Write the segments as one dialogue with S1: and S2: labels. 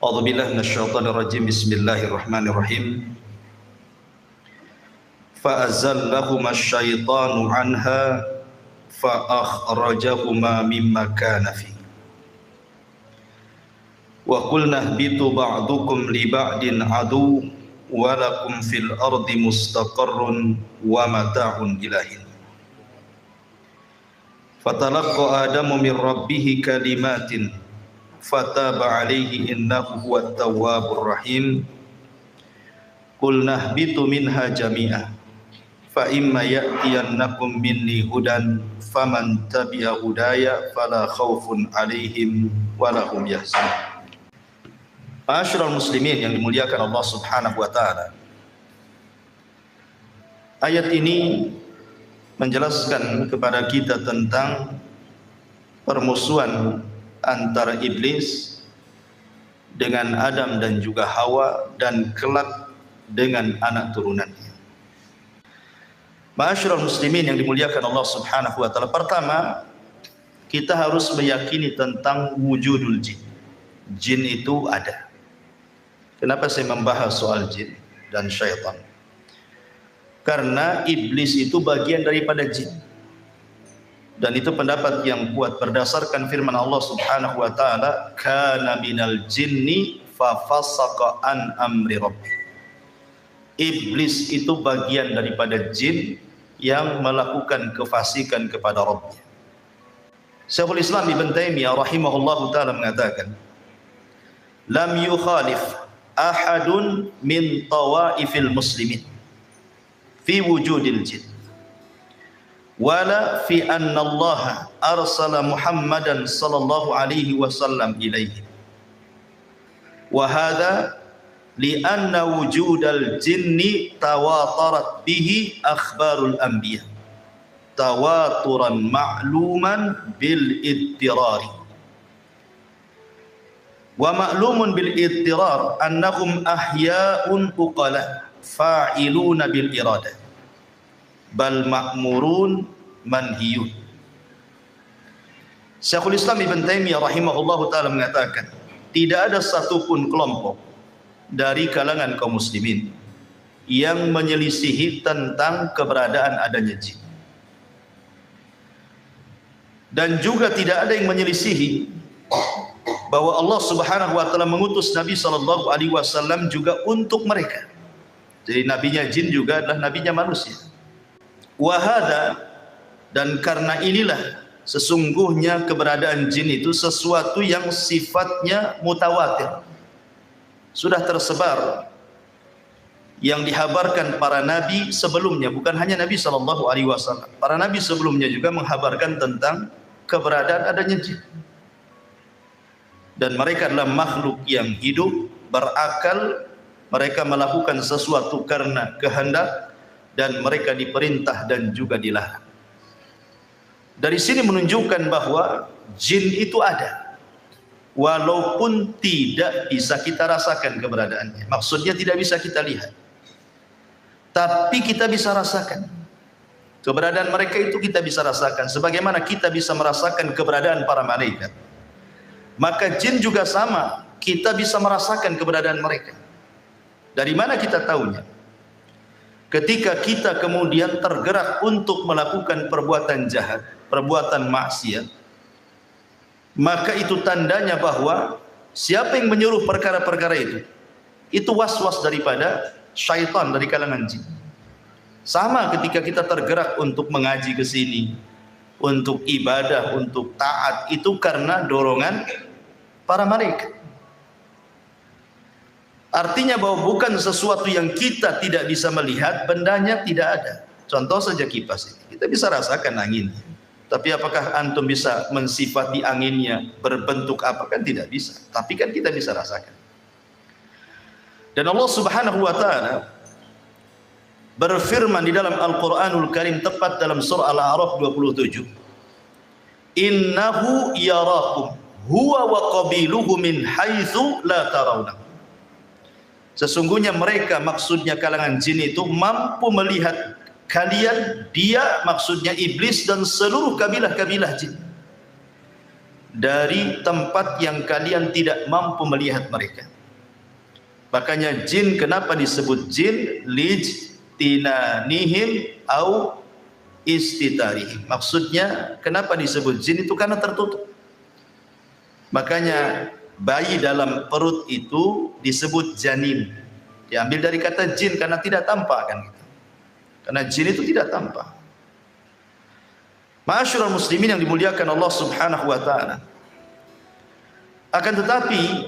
S1: A'udzu billahi minasyaitonir rajim. Bismillahirrahmanirrahim. Fa azallahuma asyaitanu anha fa akhrajahuma mimma kana fi. Wa qulna ihbitu ba'dukum li ba'din adu wa lakum fil ardi mustaqarrun wa mata'un ilahin. Fatalaqqa Adamu min rabbih kalimatin fataba alaihi innahu huwat tawwabur rahim. Qulna ihbitu minha jami'a fa imma ya'tiyannakum minni hudan faman tabi'a hudaya fala khaufun alaihim wala hum yahzanun. Ma'asyiral muslimin yang dimuliakan Allah Subhanahu wa taala. Ayat ini menjelaskan kepada kita tentang permusuhan antara iblis dengan Adam dan juga Hawa dan kelak dengan anak turunannya. Ma'asyiral muslimin yang dimuliakan Allah Subhanahu wa taala. Pertama, kita harus meyakini tentang wujudul jin. Jin itu ada. Kenapa saya membahas soal jin dan syaitan? Karena iblis itu bagian daripada jin. Dan itu pendapat yang kuat berdasarkan firman Allah Subhanahu wa taala, kana minal jinni fa fasaqa an amri rabbih. Iblis itu bagian daripada jin yang melakukan kefasikan kepada Rabbnya. Syekhul Islam Ibn Taimiyah rahimahullahu taala mengatakan, lam yukhalif ahadun min tawaifil muslimin fi wujudil jin wala fi anna Allah arsala Muhammadan sallallahu alaihi wasallam ilaihi wa hadha li anna wujudal jinni tawatarat bihi akhbarul anbiya tawaturan ma'luman bil ittirari wa ma'lumun bil ittirar annahum ahya'un uqala fa'iluna bil iradah bal ma'murun manhiyun. Syekhul Islam Ibn Taimiyah rahimahullahu taala mengatakan, tidak ada satupun kelompok dari kalangan kaum muslimin yang menyelisihi tentang keberadaan adanya jin. Dan juga tidak ada yang menyelisihi bahwa Allah Subhanahu wa taala mengutus Nabi sallallahu alaihi wasallam juga untuk mereka. Jadi nabinya jin juga adalah nabinya manusia. Wahada, dan karena inilah sesungguhnya keberadaan jin itu sesuatu yang sifatnya mutawatir, sudah tersebar, yang dihabarkan para nabi sebelumnya, bukan hanya Nabi sallallahu alaihi wasallam. Para nabi sebelumnya juga menghabarkan tentang keberadaan adanya jin. Dan mereka adalah makhluk yang hidup, berakal, mereka melakukan sesuatu karena kehendak, dan mereka diperintah dan juga dilarang. Dari sini menunjukkan bahwa jin itu ada, walaupun tidak bisa kita rasakan keberadaannya. Maksudnya tidak bisa kita lihat, tapi kita bisa rasakan keberadaan mereka. Itu kita bisa rasakan sebagaimana kita bisa merasakan keberadaan para malaikat. Maka jin juga sama, kita bisa merasakan keberadaan mereka. Dari mana kita tahunya? Ketika kita kemudian tergerak untuk melakukan perbuatan jahat, perbuatan maksiat, maka itu tandanya bahwa siapa yang menyuruh perkara-perkara itu was-was daripada syaitan dari kalangan jin. Sama ketika kita tergerak untuk mengaji ke sini, untuk ibadah, untuk taat, itu karena dorongan para malaikat. Artinya bahwa bukan sesuatu yang kita tidak bisa melihat, bendanya tidak ada. Contoh saja kipas ini, kita bisa rasakan anginnya, tapi apakah antum bisa mensifati anginnya berbentuk apa? Kan tidak bisa, tapi kan kita bisa rasakan. Dan Allah Subhanahu wa taala berfirman di dalam Al-Qur'anul Karim, tepat dalam surah Al-A'raf 27, innahu yarakum huwa wa qabiluhu min haitsu la tarawna. Sesungguhnya mereka, maksudnya kalangan jin itu, mampu melihat kalian, dia maksudnya iblis dan seluruh kabilah-kabilah jin, dari tempat yang kalian tidak mampu melihat mereka. Makanya jin kenapa disebut jin? Lijtinanihim au istitarihim. Maksudnya kenapa disebut jin itu karena tertutup. Makanya bayi dalam perut itu disebut janin. Diambil dari kata jin karena tidak tampak kan gitu. Karena jin itu tidak tampak. Ma'asyiral muslimin yang dimuliakan Allah Subhanahu wa taala. Akan tetapi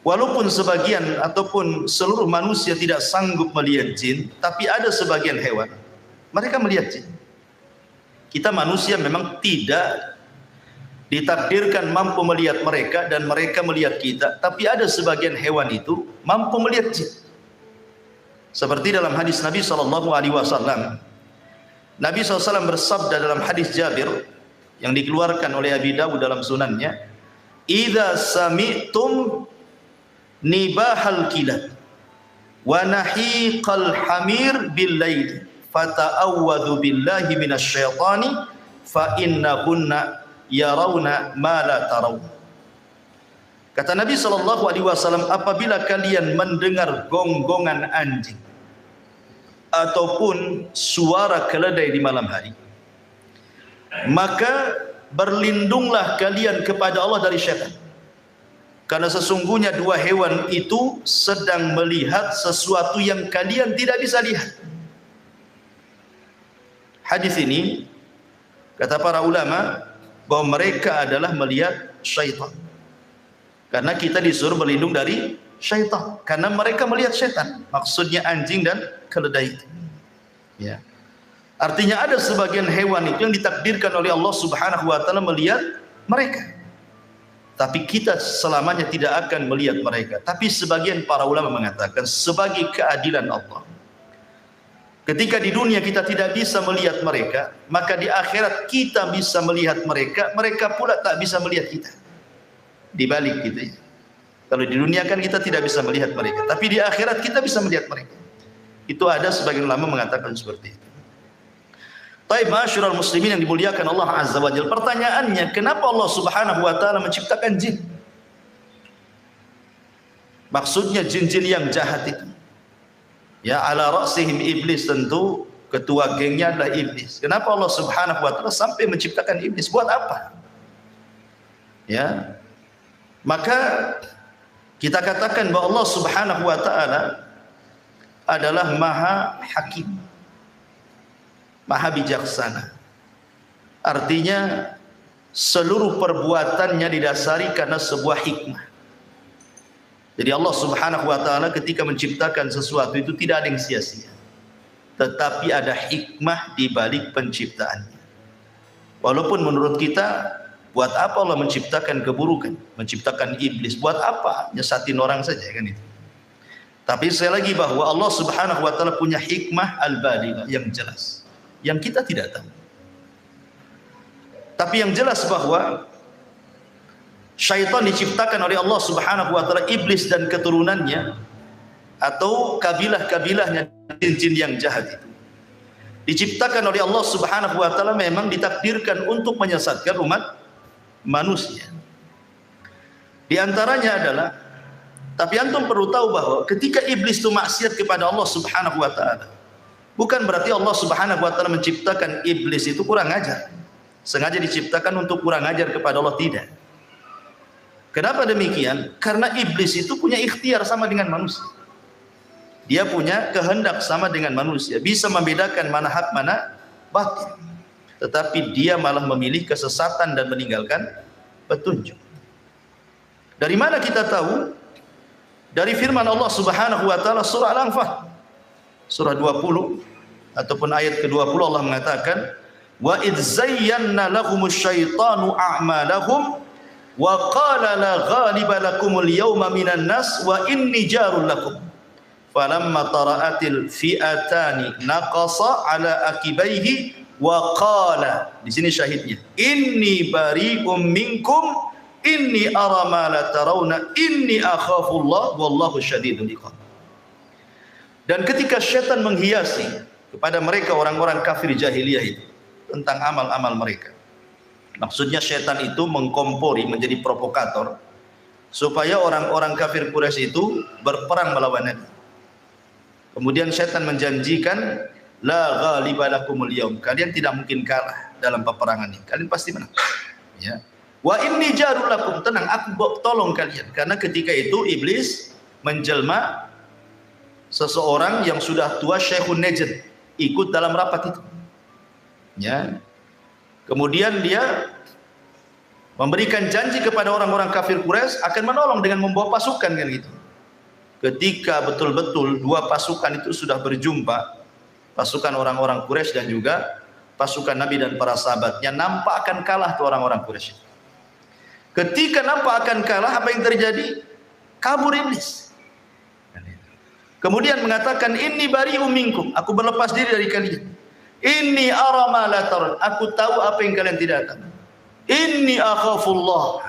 S1: walaupun sebagian ataupun seluruh manusia tidak sanggup melihat jin, tapi ada sebagian hewan mereka melihat jin. Kita manusia memang tidak ditakdirkan mampu melihat mereka dan mereka melihat kita, tapi ada sebagian hewan itu mampu melihat jin. Seperti dalam hadis Nabi SAW. Nabi SAW bersabda dalam hadis Jabir yang dikeluarkan oleh Abi Dawud dalam sunannya, "Idza sami'tum nibahal kilab wa nahiqal hamir bil lail fata'awwadhu billahi minasyaitani fa innahunna yarawna ma la taraw." Kata Nabi SAW, apabila kalian mendengar gonggongan anjing ataupun suara keledai di malam hari, maka berlindunglah kalian kepada Allah dari syaitan, karena sesungguhnya dua hewan itu sedang melihat sesuatu yang kalian tidak bisa lihat. Hadis ini kata para ulama bahwa mereka adalah melihat syaitan, karena kita disuruh berlindung dari syaitan karena mereka melihat syaitan, maksudnya anjing dan keledai itu. Ya. Artinya ada sebagian hewan itu yang ditakdirkan oleh Allah Subhanahu wa taala melihat mereka, tapi kita selamanya tidak akan melihat mereka. Tapi sebagian para ulama mengatakan sebagai keadilan Allah, ketika di dunia kita tidak bisa melihat mereka, maka di akhirat kita bisa melihat mereka, mereka pula tak bisa melihat kita. Dibalik gitu ya. Kalau di dunia kan kita tidak bisa melihat mereka, tapi di akhirat kita bisa melihat mereka. Itu ada sebagian ulama mengatakan seperti itu. Taib ma'asyiral muslimin yang dimuliakan Allah Azza wa Jalla. Pertanyaannya, kenapa Allah Subhanahu wa taala menciptakan jin? Maksudnya jin-jin yang jahat itu. Ya, ala ra'sihim iblis, tentu ketua gengnya adalah iblis. Kenapa Allah Subhanahu wa taala sampai menciptakan iblis? Buat apa? Ya. Maka kita katakan bahwa Allah Subhanahu wa taala adalah Maha Hakim, Maha bijaksana. Artinya seluruh perbuatannya didasari karena sebuah hikmah. Jadi Allah Subhanahu wa taala ketika menciptakan sesuatu itu tidak ada yang sia-sia, tetapi ada hikmah di balik penciptaannya. Walaupun menurut kita, buat apa Allah menciptakan keburukan, menciptakan iblis, buat apa nyesatin orang saja kan itu. Tapi sekali lagi bahwa Allah Subhanahu wa taala punya hikmah al-balighah yang jelas, yang kita tidak tahu. Tapi yang jelas bahwa syaitan diciptakan oleh Allah Subhanahu wa taala, iblis dan keturunannya atau kabilah-kabilahnya jin-jin yang jahat itu diciptakan oleh Allah Subhanahu wa taala memang ditakdirkan untuk menyesatkan umat manusia. Di antaranya adalah, tapi antum perlu tahu bahwa ketika iblis itu maksiat kepada Allah Subhanahu wa taala, bukan berarti Allah Subhanahu wa taala menciptakan iblis itu kurang ajar, sengaja diciptakan untuk kurang ajar kepada Allah, tidak. Kenapa demikian? Karena iblis itu punya ikhtiar sama dengan manusia. Dia punya kehendak sama dengan manusia, bisa membedakan mana hak mana batil. Tetapi dia malah memilih kesesatan dan meninggalkan petunjuk. Dari mana kita tahu? Dari firman Allah Subhanahu wa taala surah Al-Anfal surah 20 ataupun ayat ke-20, Allah mengatakan, wa idz zayyana lahumusy syaitanu a'malahum wa qala la ghaliba lakumul yawma minan nas wa inni jarul lakum falamma tara'atil fi'atani naqasa ala akibaihi wa qala, di sini syahidnya, inni bari'um minkum inni ara ma la tarawna inni akhafullah wallahu syadidul iqab. Dan ketika syaitan menghiasi kepada mereka orang-orang kafir jahiliyah itu tentang amal-amal mereka, Maksudnya setan itu mengkompori, menjadi provokator supaya orang-orang kafir Quraisy itu berperang melawan Nabi. Kemudian setan menjanjikan, la ghaliba lakumul yaum, kalian tidak mungkin kalah dalam peperangan ini, kalian pasti menang. Ya. Wa inni jarul lakum, tenang, aku tolong kalian. Karena ketika itu iblis menjelma seseorang yang sudah tua, Syekhun Najd, ikut dalam rapat itu. Ya. Kemudian dia memberikan janji kepada orang-orang kafir Quraisy akan menolong dengan membawa pasukan kan gitu. Ketika betul-betul dua pasukan itu sudah berjumpa, pasukan orang-orang Quraisy dan juga pasukan Nabi dan para sahabatnya, nampak akan kalah tuh orang-orang Quraisy. Ketika nampak akan kalah, apa yang terjadi? Kabur iblis. Kemudian mengatakan, inni bari'um minkum, aku berlepas diri dari kalian. Inni ara ma la tarun, aku tahu apa yang kalian tidak tahu. Inni akhafullah,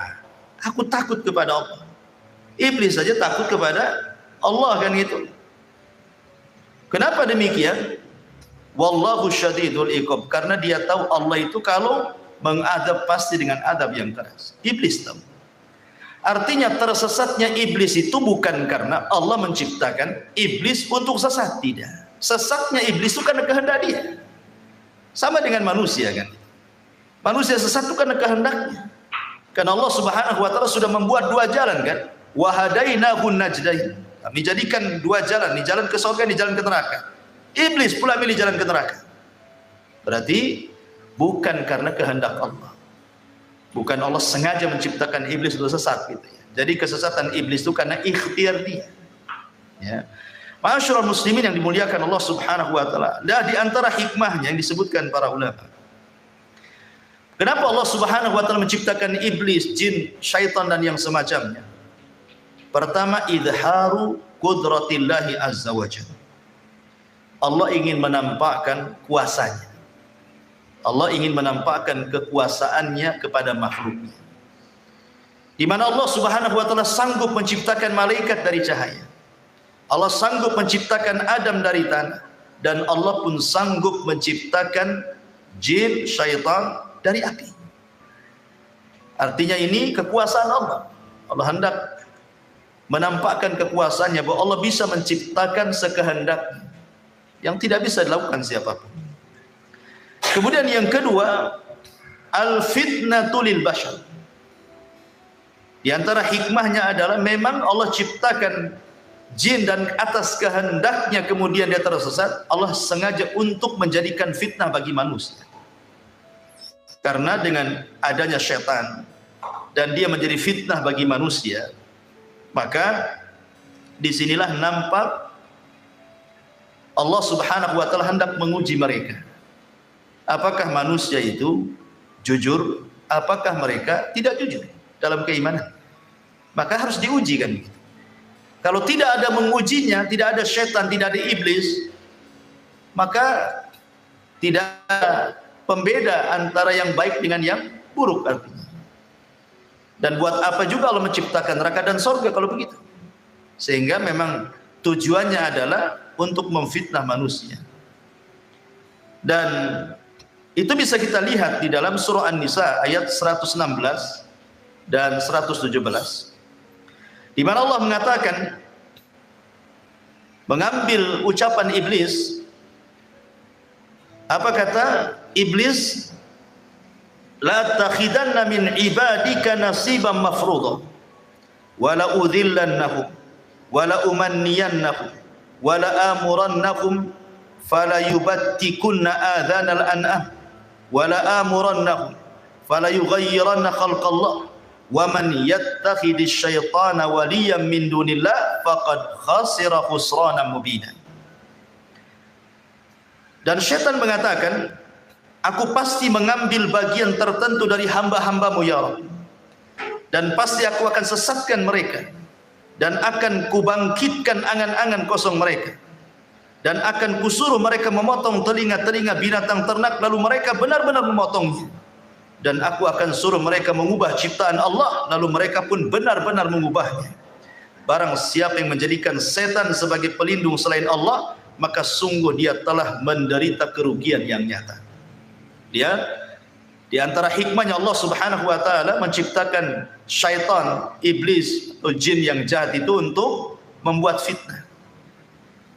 S1: aku takut kepada Allah. Iblis saja takut kepada Allah kan gitu. Kenapa demikian? Wallahu syadidul iqab, karena dia tahu Allah itu kalau mengadab pasti dengan adab yang keras. Iblis tahu. Artinya tersesatnya iblis itu bukan karena Allah menciptakan iblis untuk sesat, tidak. Sesatnya iblis itu karena kehendak dia. Sama dengan manusia kan. Manusia sesat itu karena kehendaknya. Karena Allah Subhanahu wa taala sudah membuat dua jalan kan. Wa hadainahun najdain. Kami jadikan dua jalan, ini jalan ke surga, ini jalan ke neraka. Iblis pula milih jalan ke neraka. Berarti bukan karena kehendak Allah. Bukan Allah sengaja menciptakan iblis untuk sesat gitu ya. Jadi kesesatan iblis itu karena ikhtiar dia. Ya. Ma'asyiral muslimin yang dimuliakan Allah Subhanahu wa taala. Dan di antara hikmahnya yang disebutkan para ulama. Kenapa Allah Subhanahu wa taala menciptakan iblis, jin, syaitan dan yang semacamnya? Pertama, idharu qudratillahi azza wa jalla. Allah ingin menampakkan kuasanya. Allah ingin menampakkan kekuasaannya kepada makhluknya. Di mana Allah Subhanahu wa taala sanggup menciptakan malaikat dari cahaya. Allah sanggup menciptakan Adam dari tanah, dan Allah pun sanggup menciptakan jin, syaitan dari api. Artinya ini kekuasaan Allah. Allah hendak menampakkan kekuasaannya bahwa Allah bisa menciptakan sekehendaknya yang tidak bisa dilakukan siapapun. Kemudian yang kedua, al-fitnatu lil bashar. Di antara hikmahnya adalah memang Allah ciptakan jin dan atas kehendaknya kemudian dia tersesat, Allah sengaja untuk menjadikan fitnah bagi manusia. Karena dengan adanya syaitan dan dia menjadi fitnah bagi manusia, maka disinilah nampak Allah Subhanahu wa taala hendak menguji mereka. Apakah manusia itu jujur? Apakah mereka tidak jujur dalam keimanan? Maka harus diuji kan begitu. Kalau tidak ada mengujinya, tidak ada syaitan, tidak ada iblis, maka tidak ada pembeda antara yang baik dengan yang buruk artinya. Dan buat apa juga Allah menciptakan neraka dan surga kalau begitu? Sehingga memang tujuannya adalah untuk memfitnah manusia. Dan itu bisa kita lihat di dalam surah An-Nisa ayat 116 dan 117. Di mana Allah mengatakan, mengambil ucapan iblis, apa kata iblis? La takhidanna min ibadika nasiban mafruḍa wa la udhillannahum wa la umanniyannahum wa la amurannahum fala yubattikunna adhanal an'am wa la amurannahum fala yughayyiranna khalqallah wa man yattakhidhish syaitana waliyan min dunillah faqad khasira khusranan mubina. Dan syaitan mengatakan, aku pasti mengambil bagian tertentu dari hamba-hambamu ya Rabb, dan pasti aku akan sesatkan mereka, dan akan kubangkitkan angan-angan kosong mereka, dan akan kusuruh mereka memotong telinga-telinga binatang ternak, lalu mereka benar-benar memotongnya, dan aku akan suruh mereka mengubah ciptaan Allah, lalu mereka pun benar-benar mengubahnya. Barang siapa yang menjadikan setan sebagai pelindung selain Allah, maka sungguh dia telah menderita kerugian yang nyata. Dia Di antara hikmahnya Allah Subhanahu wa taala menciptakan syaitan, iblis atau jin yang jahat itu untuk membuat fitnah.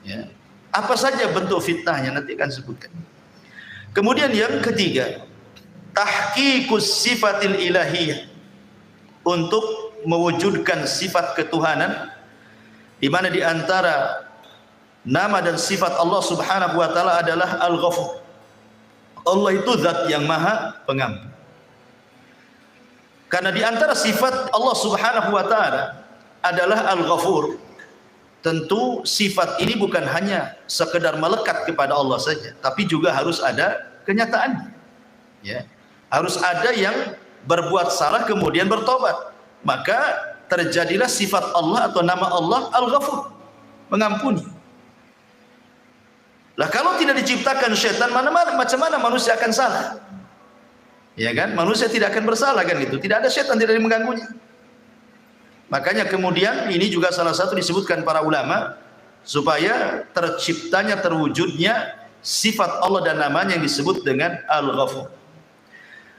S1: Ya. Apa saja bentuk fitnahnya nanti akan sebutkan. Kemudian yang ketiga, tahqiqus sifatil ilahiyah, untuk mewujudkan sifat ketuhanan, di mana di antara nama dan sifat Allah Subhanahu wa taala adalah Al-Ghafur. Allah itu zat yang maha pengampun. Karena di antara sifat Allah Subhanahu wa taala adalah Al-Ghafur. Tentu sifat ini bukan hanya sekedar melekat kepada Allah saja, tapi juga harus ada kenyataannya. Ya. Harus ada yang berbuat salah kemudian bertobat. Maka terjadilah sifat Allah atau nama Allah Al-Ghafur, mengampuni. Lah kalau tidak diciptakan syaitan, macam mana manusia akan salah? Ya kan? Manusia tidak akan bersalah kan gitu. Tidak ada syaitan, tidak ada yang mengganggunya. Makanya kemudian ini juga salah satu disebutkan para ulama supaya terciptanya, terwujudnya sifat Allah dan namanya yang disebut dengan Al-Ghafur.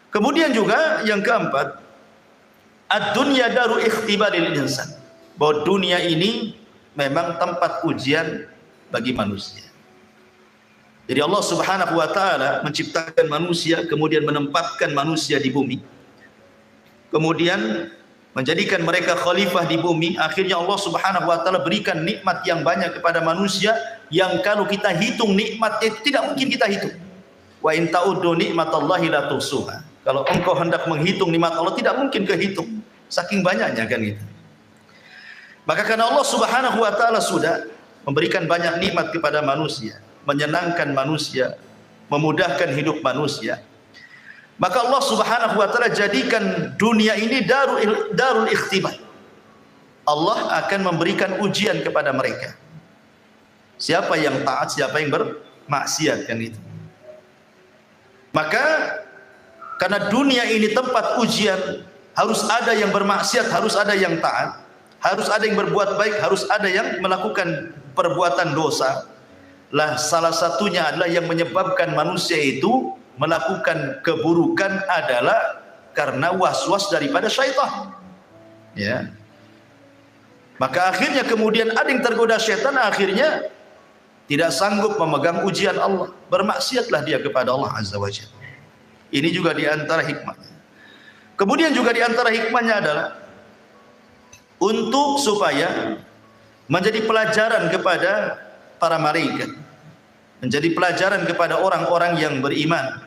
S1: Kemudian juga yang keempat, ad-dunya daru ikhtibaril insan. Bahwa dunia ini memang tempat ujian bagi manusia. Jadi Allah Subhanahu wa taala menciptakan manusia, kemudian menempatkan manusia di bumi. Kemudian menjadikan mereka khalifah di bumi. Akhirnya Allah Subhanahu wa taala berikan nikmat yang banyak kepada manusia yang kalau kita hitung nikmat itu tidak mungkin kita hitung. Wa in ta'uddu nikmatallahi la tuhsuha. Kalau engkau hendak menghitung nikmat Allah tidak mungkin kehitung. Saking banyaknya kan gitu. Maka karena Allah Subhanahu wa taala sudah memberikan banyak nikmat kepada manusia, menyenangkan manusia, memudahkan hidup manusia, maka Allah Subhanahu wa taala jadikan dunia ini darul ikhtibar. Allah akan memberikan ujian kepada mereka. Siapa yang taat, siapa yang bermaksiat kan itu. Maka karena dunia ini tempat ujian, harus ada yang bermaksiat, harus ada yang taat, harus ada yang berbuat baik, harus ada yang melakukan perbuatan dosa. Lah salah satunya adalah yang menyebabkan manusia itu melakukan keburukan adalah karena was-was daripada syaitan. Ya. Maka akhirnya kemudian ada yang tergoda syaitan, akhirnya tidak sanggup memegang ujian Allah, bermaksiatlah dia kepada Allah Azza wa Jalla. Ini juga di antara hikmahnya. Kemudian juga di antara hikmahnya adalah untuk supaya menjadi pelajaran kepada para malaikat, menjadi pelajaran kepada orang-orang yang beriman,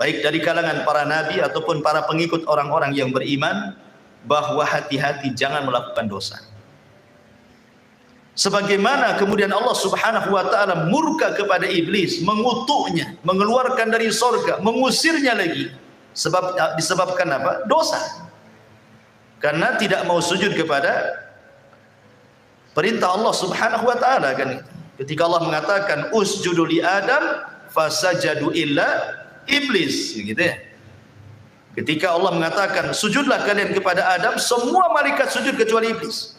S1: baik dari kalangan para nabi ataupun para pengikut orang-orang yang beriman, bahwa hati-hati jangan melakukan dosa. Sebagaimana kemudian Allah Subhanahu wa taala murka kepada iblis, mengutuknya, mengeluarkan dari surga, mengusirnya lagi. Disebabkan apa? Dosa. Karena tidak mau sujud kepada perintah Allah Subhanahu wa taala kan. Ketika Allah mengatakan usjudu li Adam fasajadu illa iblis, gitu ya. Ketika Allah mengatakan sujudlah kalian kepada Adam, semua malaikat sujud kecuali iblis.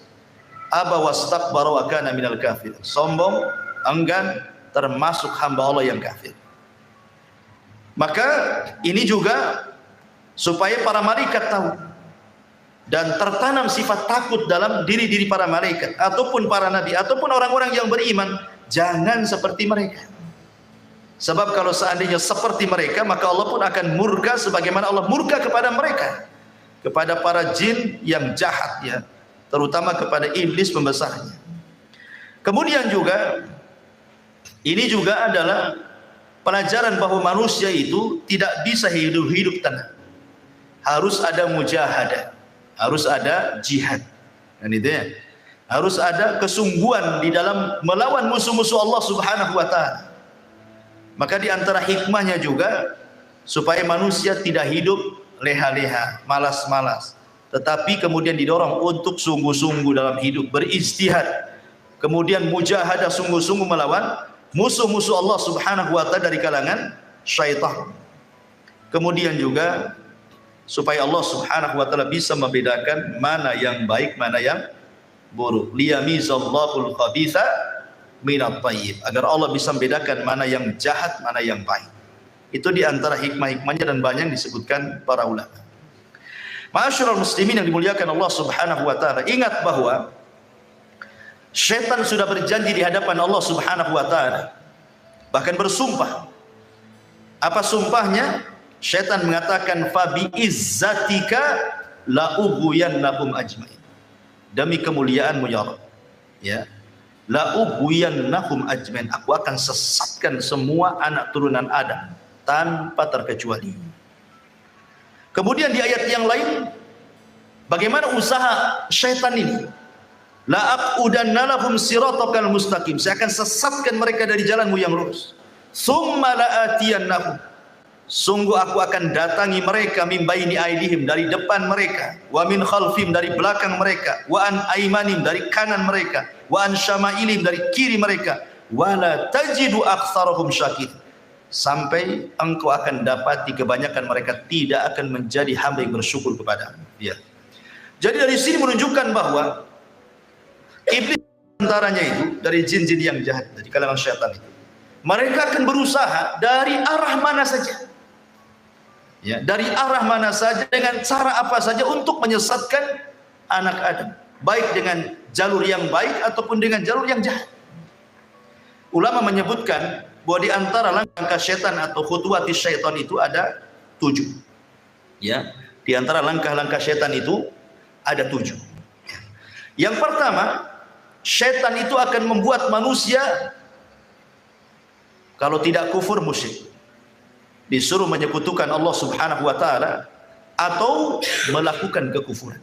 S1: Aba wastakbara wa kana minal kafir. Sombong, enggan, termasuk hamba Allah yang kafir. Maka ini juga supaya para malaikat tahu dan tertanam sifat takut dalam diri-diri para malaikat ataupun para nabi ataupun orang-orang yang beriman, jangan seperti mereka. Sebab kalau seandainya seperti mereka, maka Allah pun akan murka sebagaimana Allah murka kepada mereka, kepada para jin yang jahat ya, terutama kepada iblis pembesarnya. Kemudian juga ini juga adalah pelajaran bahwa manusia itu tidak bisa hidup tenang. Harus ada mujahadah, harus ada jihad. Dan itu ya. Harus ada kesungguhan di dalam melawan musuh-musuh Allah Subhanahu wa taala. Maka di antara hikmahnya juga supaya manusia tidak hidup leha-leha, malas-malas, tetapi kemudian didorong untuk sungguh-sungguh dalam hidup, beristihad, kemudian mujahadah sungguh-sungguh melawan musuh-musuh Allah Subhanahu wa taala dari kalangan syaitan. Kemudian juga supaya Allah Subhanahu wa taala bisa membedakan mana yang baik, mana yang buruk. Liyamizallahul khabitha minat thayyib, agar Allah bisa membedakan mana yang jahat, mana yang baik. Itu di antara hikmah-hikmahnya dan banyak disebutkan para ulama. Ma'asyiral muslimin yang dimuliakan Allah Subhanahu wa taala, ingat bahwa syaitan sudah berjanji di hadapan Allah Subhanahu wa taala, bahkan bersumpah. Apa sumpahnya? Syaitan mengatakan, fa bi izzatika la ughwiyannahum ajmain. Demi kemuliaanmu ya Rabb, ya, la ughwiyannahum ajmain, aku akan sesatkan semua anak turunan Adam tanpa terkecuali. Kemudian di ayat yang lain, bagaimana usaha syaitan ini? La aqudanna lahum siratakal mustaqim, saya akan sesatkan mereka dari jalanmu yang lurus. Summa la'atiyannahum, sungguh aku akan datangi mereka, min baini aidihim, dari depan mereka, wa min khalfihim, dari belakang mereka, wa an aimanim, dari kanan mereka, wa an syamailim, dari kiri mereka, wa la tajidu aktsarahum syakir, sampai engkau akan dapati kebanyakan mereka tidak akan menjadi hamba yang bersyukur kepadamu. Ya. Jadi dari sini menunjukkan bahwa iblis antaranya itu dari jin-jin yang jahat, dari kalangan syaitan itu, mereka akan berusaha dari arah mana saja, ya, dari arah mana saja, dengan cara apa saja untuk menyesatkan anak Adam, baik dengan jalur yang baik ataupun dengan jalur yang jahat. Ulama menyebutkan bahwa di antara langkah syaitan atau khutuwati syaitan itu ada 7. Ya, di antara langkah-langkah syaitan itu ada 7. Yang pertama, syaitan itu akan membuat manusia, kalau tidak kufur, musyrik, disuruh menyekutukan Allah Subhanahu wa taala atau melakukan kekufuran.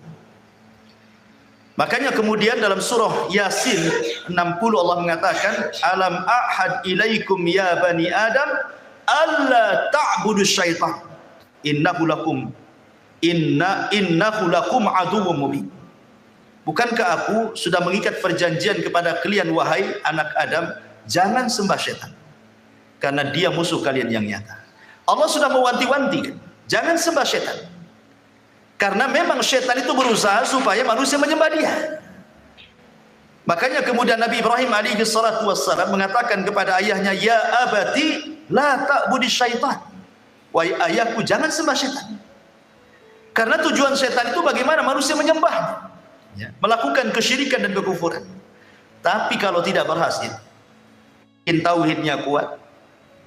S1: Makanya kemudian dalam surah Yasin 60 Allah mengatakan, alam ahad ilaikum ya bani adam alla ta'budu syaitan innahu lakum aduwwum mubin. Bukankah aku sudah mengikat perjanjian kepada kalian wahai anak Adam, jangan sembah syaitan, karena dia musuh kalian yang nyata. Allah sudah mewanti-wanti, jangan sembah syaitan, karena memang syaitan itu berusaha supaya manusia menyembah dia. Makanya kemudian Nabi Ibrahim alaihi salatu wassalam mengatakan kepada ayahnya, ya abati la ta'budi syaitan, wahai ayahku jangan sembah syaitan, karena tujuan syaitan itu bagaimana manusia menyembah, ya, melakukan kesyirikan dan kekufuran. Tapi kalau tidak berhasil, tauhidnya kuat,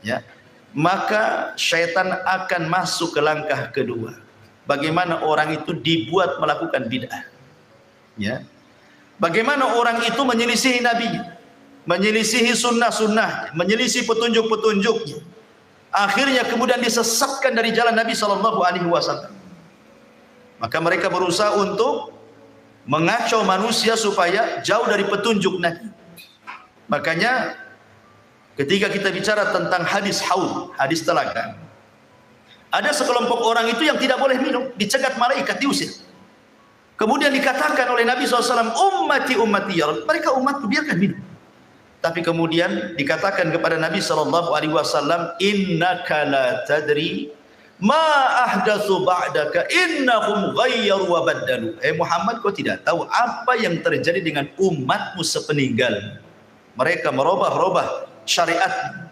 S1: ya, maka syaitan akan masuk ke langkah kedua. Bagaimana orang itu dibuat melakukan bid'ah, ya. Bagaimana orang itu menyelisihi Nabi, menyelisihi sunnah-sunnah, menyelisihi petunjuk-petunjuknya, akhirnya kemudian disesatkan dari jalan Nabi SAW. Maka mereka berusaha untuk mengacau manusia supaya jauh dari petunjuk Nabi. Makanya ketika kita bicara tentang hadis haud, hadis telaga, ada sekelompok orang itu yang tidak boleh minum, dicegat malaikat, diusir. Kemudian dikatakan oleh Nabi SAW, ummati ummati ya Rabb, mereka umatku, biarkan minum. Tapi kemudian dikatakan kepada Nabi SAW, innaka la tadri ma ahdatsu ba'daka innahum ghayyaru wa baddalu. Muhammad, kau tidak tahu apa yang terjadi dengan umatmu sepeninggal. Mereka merubah-rubah syariat,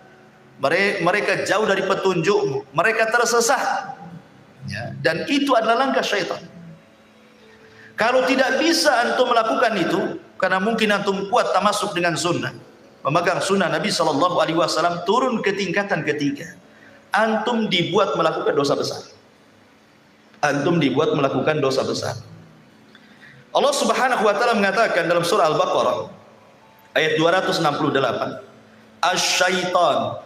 S1: mereka jauh dari petunjukmu, mereka tersesat, ya, dan itu adalah langkah syaitan. Kalau tidak bisa antum melakukan itu, karena mungkin antum kuat tamasuk dengan sunnah, memegang sunnah Nabi SAW, turun ke tingkatan ketiga, antum dibuat melakukan dosa besar. Antum dibuat melakukan dosa besar. Allah Subhanahu wa taala mengatakan dalam surah Al-Baqarah ayat 268, asy-syaitan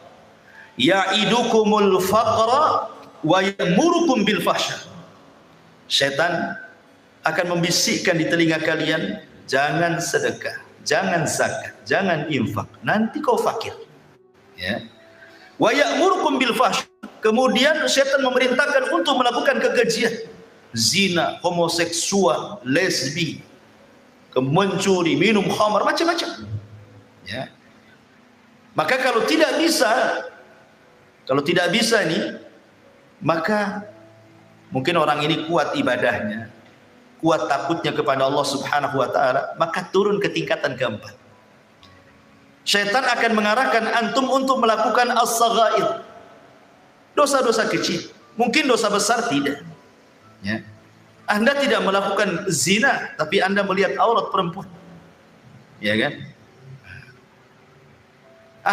S1: ya'idukumul faqra wa ya'murukum bil fahsya. Syaitan akan membisikkan di telinga kalian, jangan sedekah, jangan zakat, jangan infak, nanti kau fakir, ya. Wa ya'murukum bil fahsya, kemudian syaitan memerintahkan untuk melakukan kekejian, zina, homoseksual, lesbi, mencuri, minum khamar, macam-macam, ya. Maka kalau tidak bisa ini, maka mungkin orang ini kuat ibadahnya, kuat takutnya kepada Allah Subhanahu wa taala, maka turun ke tingkatan keempat. Syaitan akan mengarahkan antum untuk melakukan as-saghair, dosa-dosa kecil. Mungkin dosa besar tidak. Ya. Anda tidak melakukan zina, tapi Anda melihat aurat perempuan. Ya kan?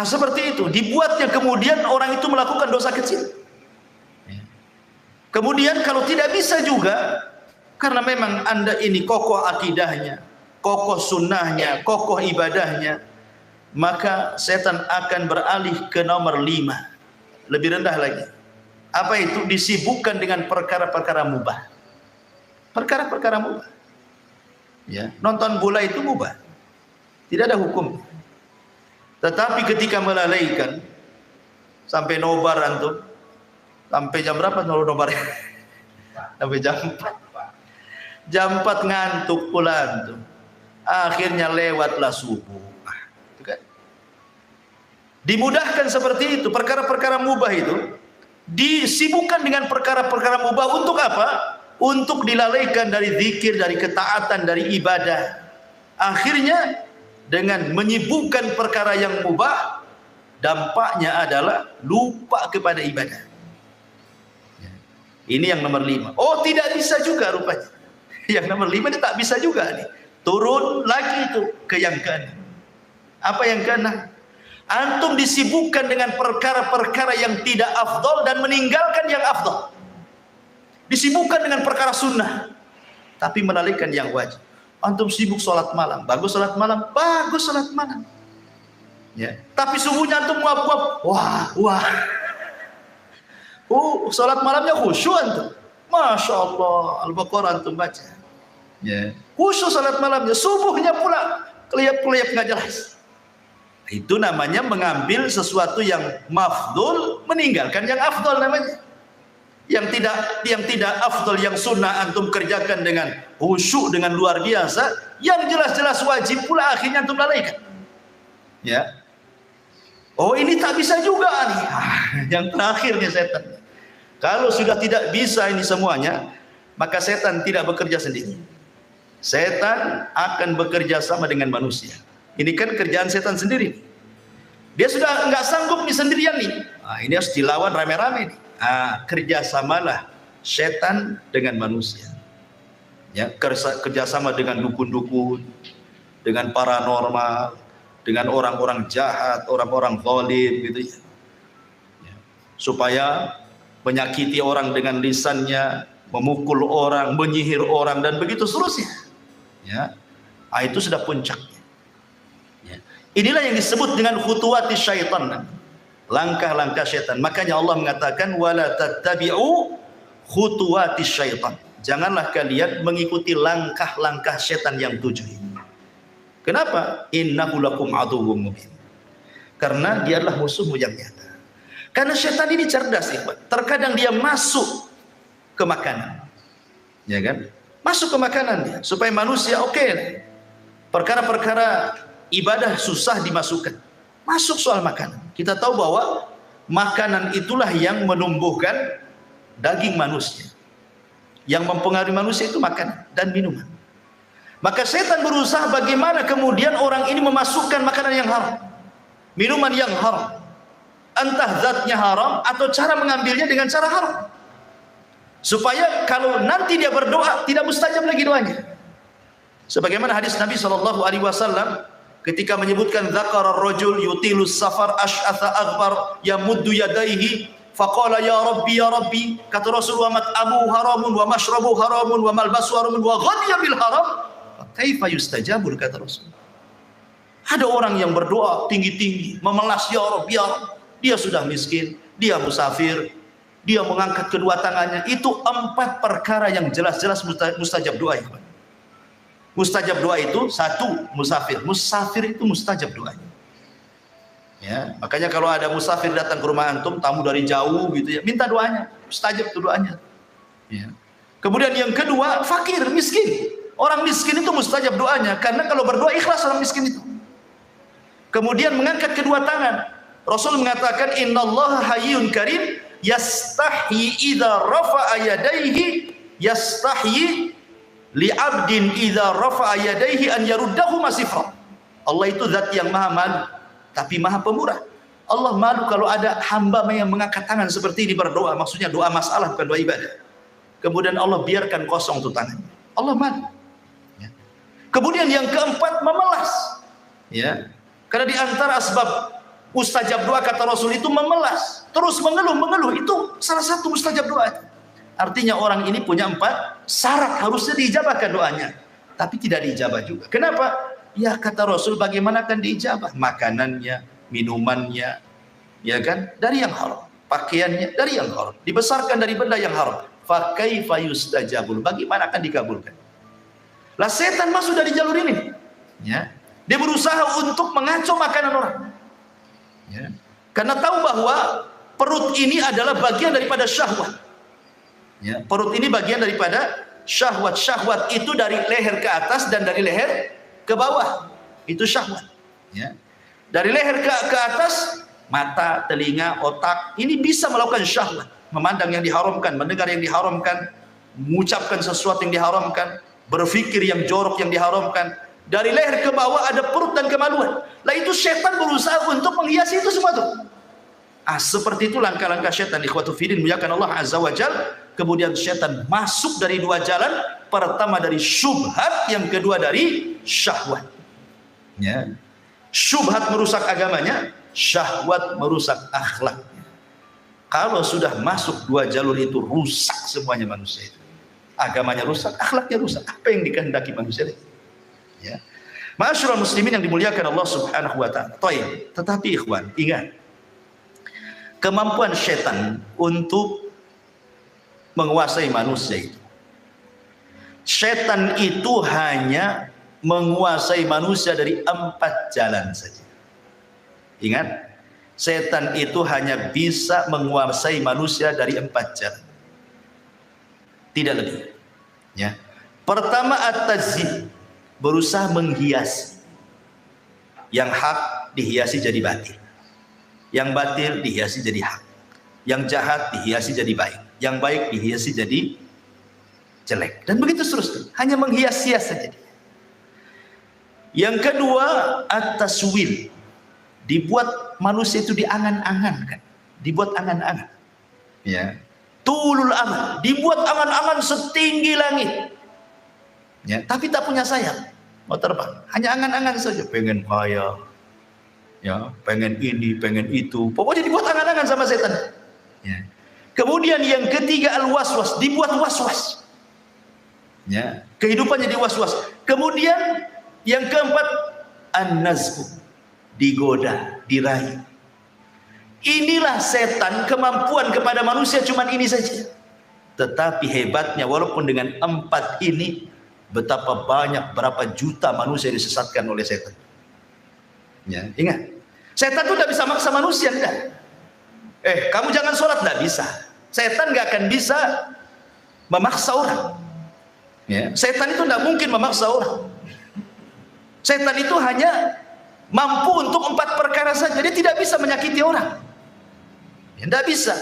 S1: Seperti itu. Dibuatnya kemudian orang itu melakukan dosa kecil. Ya. Kemudian kalau tidak bisa juga, karena memang Anda ini kokoh akidahnya, kokoh sunnahnya, kokoh ibadahnya, maka setan akan beralih ke nomor 5. Lebih rendah lagi. Apa itu? Disibukkan dengan perkara-perkara mubah. Perkara-perkara mubah. Ya, nonton bola itu mubah. Tidak ada hukum. Tetapi ketika melalaikan sampai nobar antum, sampai jam berapa nobar? Sampai jam 4. Jam 4 ngantuk pula antum. Akhirnya lewatlah subuh. Itu kan? Dimudahkan seperti itu. Perkara-perkara mubah itu disibukkan dengan perkara-perkara mubah untuk apa? Untuk dilalaikan dari zikir, dari ketaatan, dari ibadah. Akhirnya dengan menyibukkan perkara yang mubah, dampaknya adalah lupa kepada ibadah. Ini yang nomor 5. Oh, tidak bisa juga rupanya. Yang nomor 5 ini tak bisa juga nih. Turun lagi itu ke yang ke-6. Apa yang ke-6? Antum disibukkan dengan perkara-perkara yang tidak afdol dan meninggalkan yang afdol. Disibukkan dengan perkara sunnah, tapi melalaikan yang wajib. Antum sibuk sholat malam, bagus sholat malam, bagus sholat malam. Ya. Tapi subuhnya antum nguap-nguap, wah. Sholat malamnya khusyuk antum. Masya Allah, Al-Baqarah antum baca. Ya. Khusyuk sholat malamnya, subuhnya pula kelihap-kelihap nggak jelas. Itu namanya mengambil sesuatu yang mafdul, meninggalkan yang afdol namanya. Yang tidak afdol, yang sunnah antum kerjakan dengan khusyuk, dengan luar biasa, yang jelas-jelas wajib pula akhirnya antum lalaikan. Ya. Oh, ini tak bisa juga nih. Yang terakhirnya setan. Kalau sudah tidak bisa ini semuanya, maka setan tidak bekerja sendiri. Setan akan bekerja sama dengan manusia. Ini kan kerjaan setan sendiri. Dia sudah nggak sanggup nih sendirian nih. Ini harus dilawan rame-rame nih. Kerjasamalah setan dengan manusia. Ya, kerjasama dengan dukun-dukun, dengan paranormal, dengan orang-orang jahat, orang-orang zalim gitu ya. Supaya menyakiti orang dengan lisannya, memukul orang, menyihir orang dan begitu seterusnya. Ya. Itu sudah puncaknya. Ya. Inilah yang disebut dengan khutuwati syaitan. Langkah-langkah syaitan. Makanya Allah mengatakan wala tattabi'u khutuwati syaitan. Janganlah kalian mengikuti langkah-langkah syaitan yang 7 ini. Kenapa? Innahu lakum aduwwum mubin. Karena dia adalah musuhmu yang nyata. Karena syaitan ini cerdas, ikhwan. Terkadang dia masuk ke makanan. Ya kan? Masuk ke makanan dia supaya manusia perkara-perkara ibadah susah dimasukkan. Masuk soal makanan. Kita tahu bahwa makanan itulah yang menumbuhkan daging manusia. Yang mempengaruhi manusia itu makanan dan minuman. Maka setan berusaha bagaimana kemudian orang ini memasukkan makanan yang haram, minuman yang haram. Entah zatnya haram atau cara mengambilnya dengan cara haram. Supaya kalau nanti dia berdoa tidak mustajab lagi doanya. Sebagaimana hadis Nabi SAW ketika menyebutkan dzakara ar-rajul yutilus safar asy'atha aghbar yamuddu yadayhi faqala ya rabbi, kata Rasulullah, mat'amu haramun wa mashrabu haramun wa malbasu haramun wa ghadiya bil haram kaifa yustajabu, kata Rasul. Ada orang yang berdoa tinggi-tinggi memelas, ya Rabb, ya Rabb. Dia sudah miskin, dia musafir, dia mengangkat kedua tangannya. Itu 4 perkara yang jelas-jelas mustajab doa. Mustajab doa itu 1, musafir. Musafir itu mustajab doanya. Ya, makanya kalau ada musafir datang ke rumah antum, tamu dari jauh gitu ya, minta doanya, mustajab itu doanya. Ya. Kemudian yang kedua, fakir, miskin. Orang miskin itu mustajab doanya karena kalau berdoa ikhlas orang miskin itu. Kemudian mengangkat kedua tangan. Rasul mengatakan innallaha hayyun karim yastahyi idza rafa'a yadayhi yastahyi li'abdin idza rafa'a yadayhi an yaruddahu masifra. Allah itu zat yang maha malu tapi maha pemurah. Allah malu kalau ada hamba yang mengangkat tangan seperti ini berdoa, maksudnya doa masalah bukan doa ibadah. Kemudian Allah biarkan kosong tuh tangan. Allah malu. Ya. Kemudian yang keempat, memelas. Ya. Karena di antara sebab mustajab doa kata Rasul itu memelas, terus mengeluh, itu salah satu mustajab doa. Artinya orang ini punya 4 syarat harusnya diijabahkan doanya, tapi tidak diijabah juga. Kenapa? Ya kata Rasul, bagaimana akan diijabah? Makanannya, minumannya, ya kan, dari yang haram, pakaiannya dari yang haram, dibesarkan dari benda yang haram. Fa kaifa yustajabul, bagaimana akan dikabulkan? Lah setan masuk dari jalur ini, ya. Dia berusaha untuk mengacau makanan orang, ya. Karena tahu bahwa perut ini adalah bagian daripada syahwat, ya. Perut ini bagian daripada syahwat. Syahwat itu dari leher ke atas dan dari leher ke bawah, itu syahwat, ya. Dari leher ke atas, mata, telinga, otak, ini bisa melakukan syahwat, memandang yang diharamkan, mendengar yang diharamkan, mengucapkan sesuatu yang diharamkan, berpikir yang jorok yang diharamkan. Dari leher ke bawah ada perut dan kemaluan. Lah itu setan berusaha untuk menghiasi itu semua tuh. Seperti itu langkah-langkah setan. Ikhwatu fiddin, muliakan Allah Azza wa Jalla. Kemudian setan masuk dari 2 jalan. Pertama dari syubhat, yang kedua dari syahwat, ya. Syubhat merusak agamanya, syahwat merusak akhlaknya. Kalau sudah masuk 2 jalur itu, rusak semuanya manusia itu. Agamanya rusak, akhlaknya rusak. Apa yang dikehendaki manusia itu? Ya. Ma'asyiral muslimin yang dimuliakan Allah Subhanahu wa taala. Tetapi ikhwan, ingat, kemampuan setan untuk menguasai manusia itu, setan itu hanya menguasai manusia dari 4 jalan saja. Ingat, setan itu hanya bisa menguasai manusia dari 4 jalan, tidak lebih, ya. Pertama, at-tazyib, berusaha menghiasi. Yang hak dihiasi jadi batil, yang batil dihiasi jadi hak, yang jahat dihiasi jadi baik, yang baik dihiasi jadi jelek, dan begitu seterusnya. Hanya menghias-hias saja. Yang kedua, at-taswil, dibuat manusia itu diangan-angankan, dibuat angan-angan, ya. Tulul amal, dibuat angan-angan setinggi langit, ya, tapi tak punya sayap, mau terbang, hanya angan-angan saja, pengen kaya, ya, pengen ini, pengen itu, pokoknya dibuat angan-angan sama setan, ya. Kemudian yang ketiga, al-waswas, dibuat was-was, ya, kehidupannya di-was-was. Kemudian yang keempat, an-nazbu, digoda, diraih. Inilah setan, kemampuan kepada manusia cuman ini saja. Tetapi hebatnya, walaupun dengan 4 ini, betapa banyak, berapa juta manusia disesatkan oleh setan. Ya, ingat, setan itu tidak bisa maksa manusia, enggak. Kamu jangan sholat, tidak bisa. Setan nggak akan bisa memaksa orang, ya. Setan itu tidak mungkin memaksa orang. Setan itu hanya mampu untuk 4 perkara saja. Dia tidak bisa menyakiti orang, ya, tidak bisa.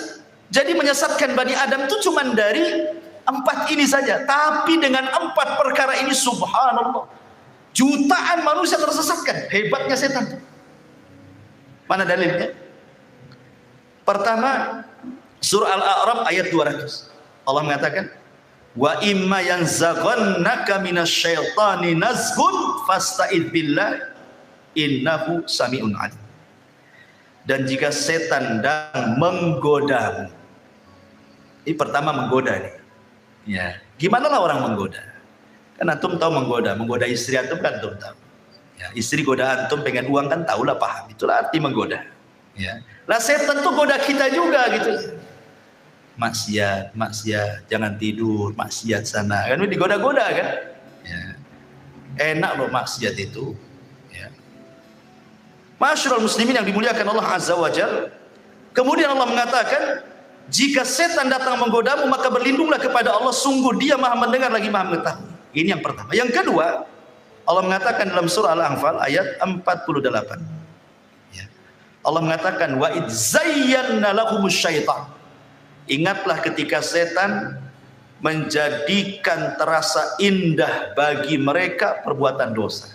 S1: Jadi menyesatkan Bani Adam itu cuma dari 4 ini saja. Tapi dengan 4 perkara ini, subhanallah, jutaan manusia tersesatkan. Hebatnya setan. Mana dalilnya? Pertama, surah Al-A'raf ayat 200. Allah mengatakan, wa imma yanzaghannaka minasyaitani nazghun fasta'idz billah innahu sami'un 'alim. Dan jika setan sedang menggodamu, ini pertama menggoda nih, ya. Gimana lah orang menggoda? Kan antum tahu menggoda istri antum kan antum tahu. Ya, istri goda antum pengen uang kan tahulah, paham. Itulah arti menggoda. Ya. Lah setan tuh goda kita juga gitu. Maksiat, jangan tidur, maksiat sana. Kan digoda-goda kan? Ya. Enak loh maksiat itu. Ya. Ma'asyiral muslimin yang dimuliakan Allah Azza wa Jalla. Kemudian Allah mengatakan, jika setan datang menggodamu, maka berlindunglah kepada Allah, sungguh Dia Maha mendengar lagi Maha mengetahui. Ini yang pertama. Yang kedua, Allah mengatakan dalam surah Al-Anfal ayat 48. Ya. Allah mengatakan, wa idz zayyana lahumus syaitan. Ingatlah ketika setan menjadikan terasa indah bagi mereka perbuatan dosa.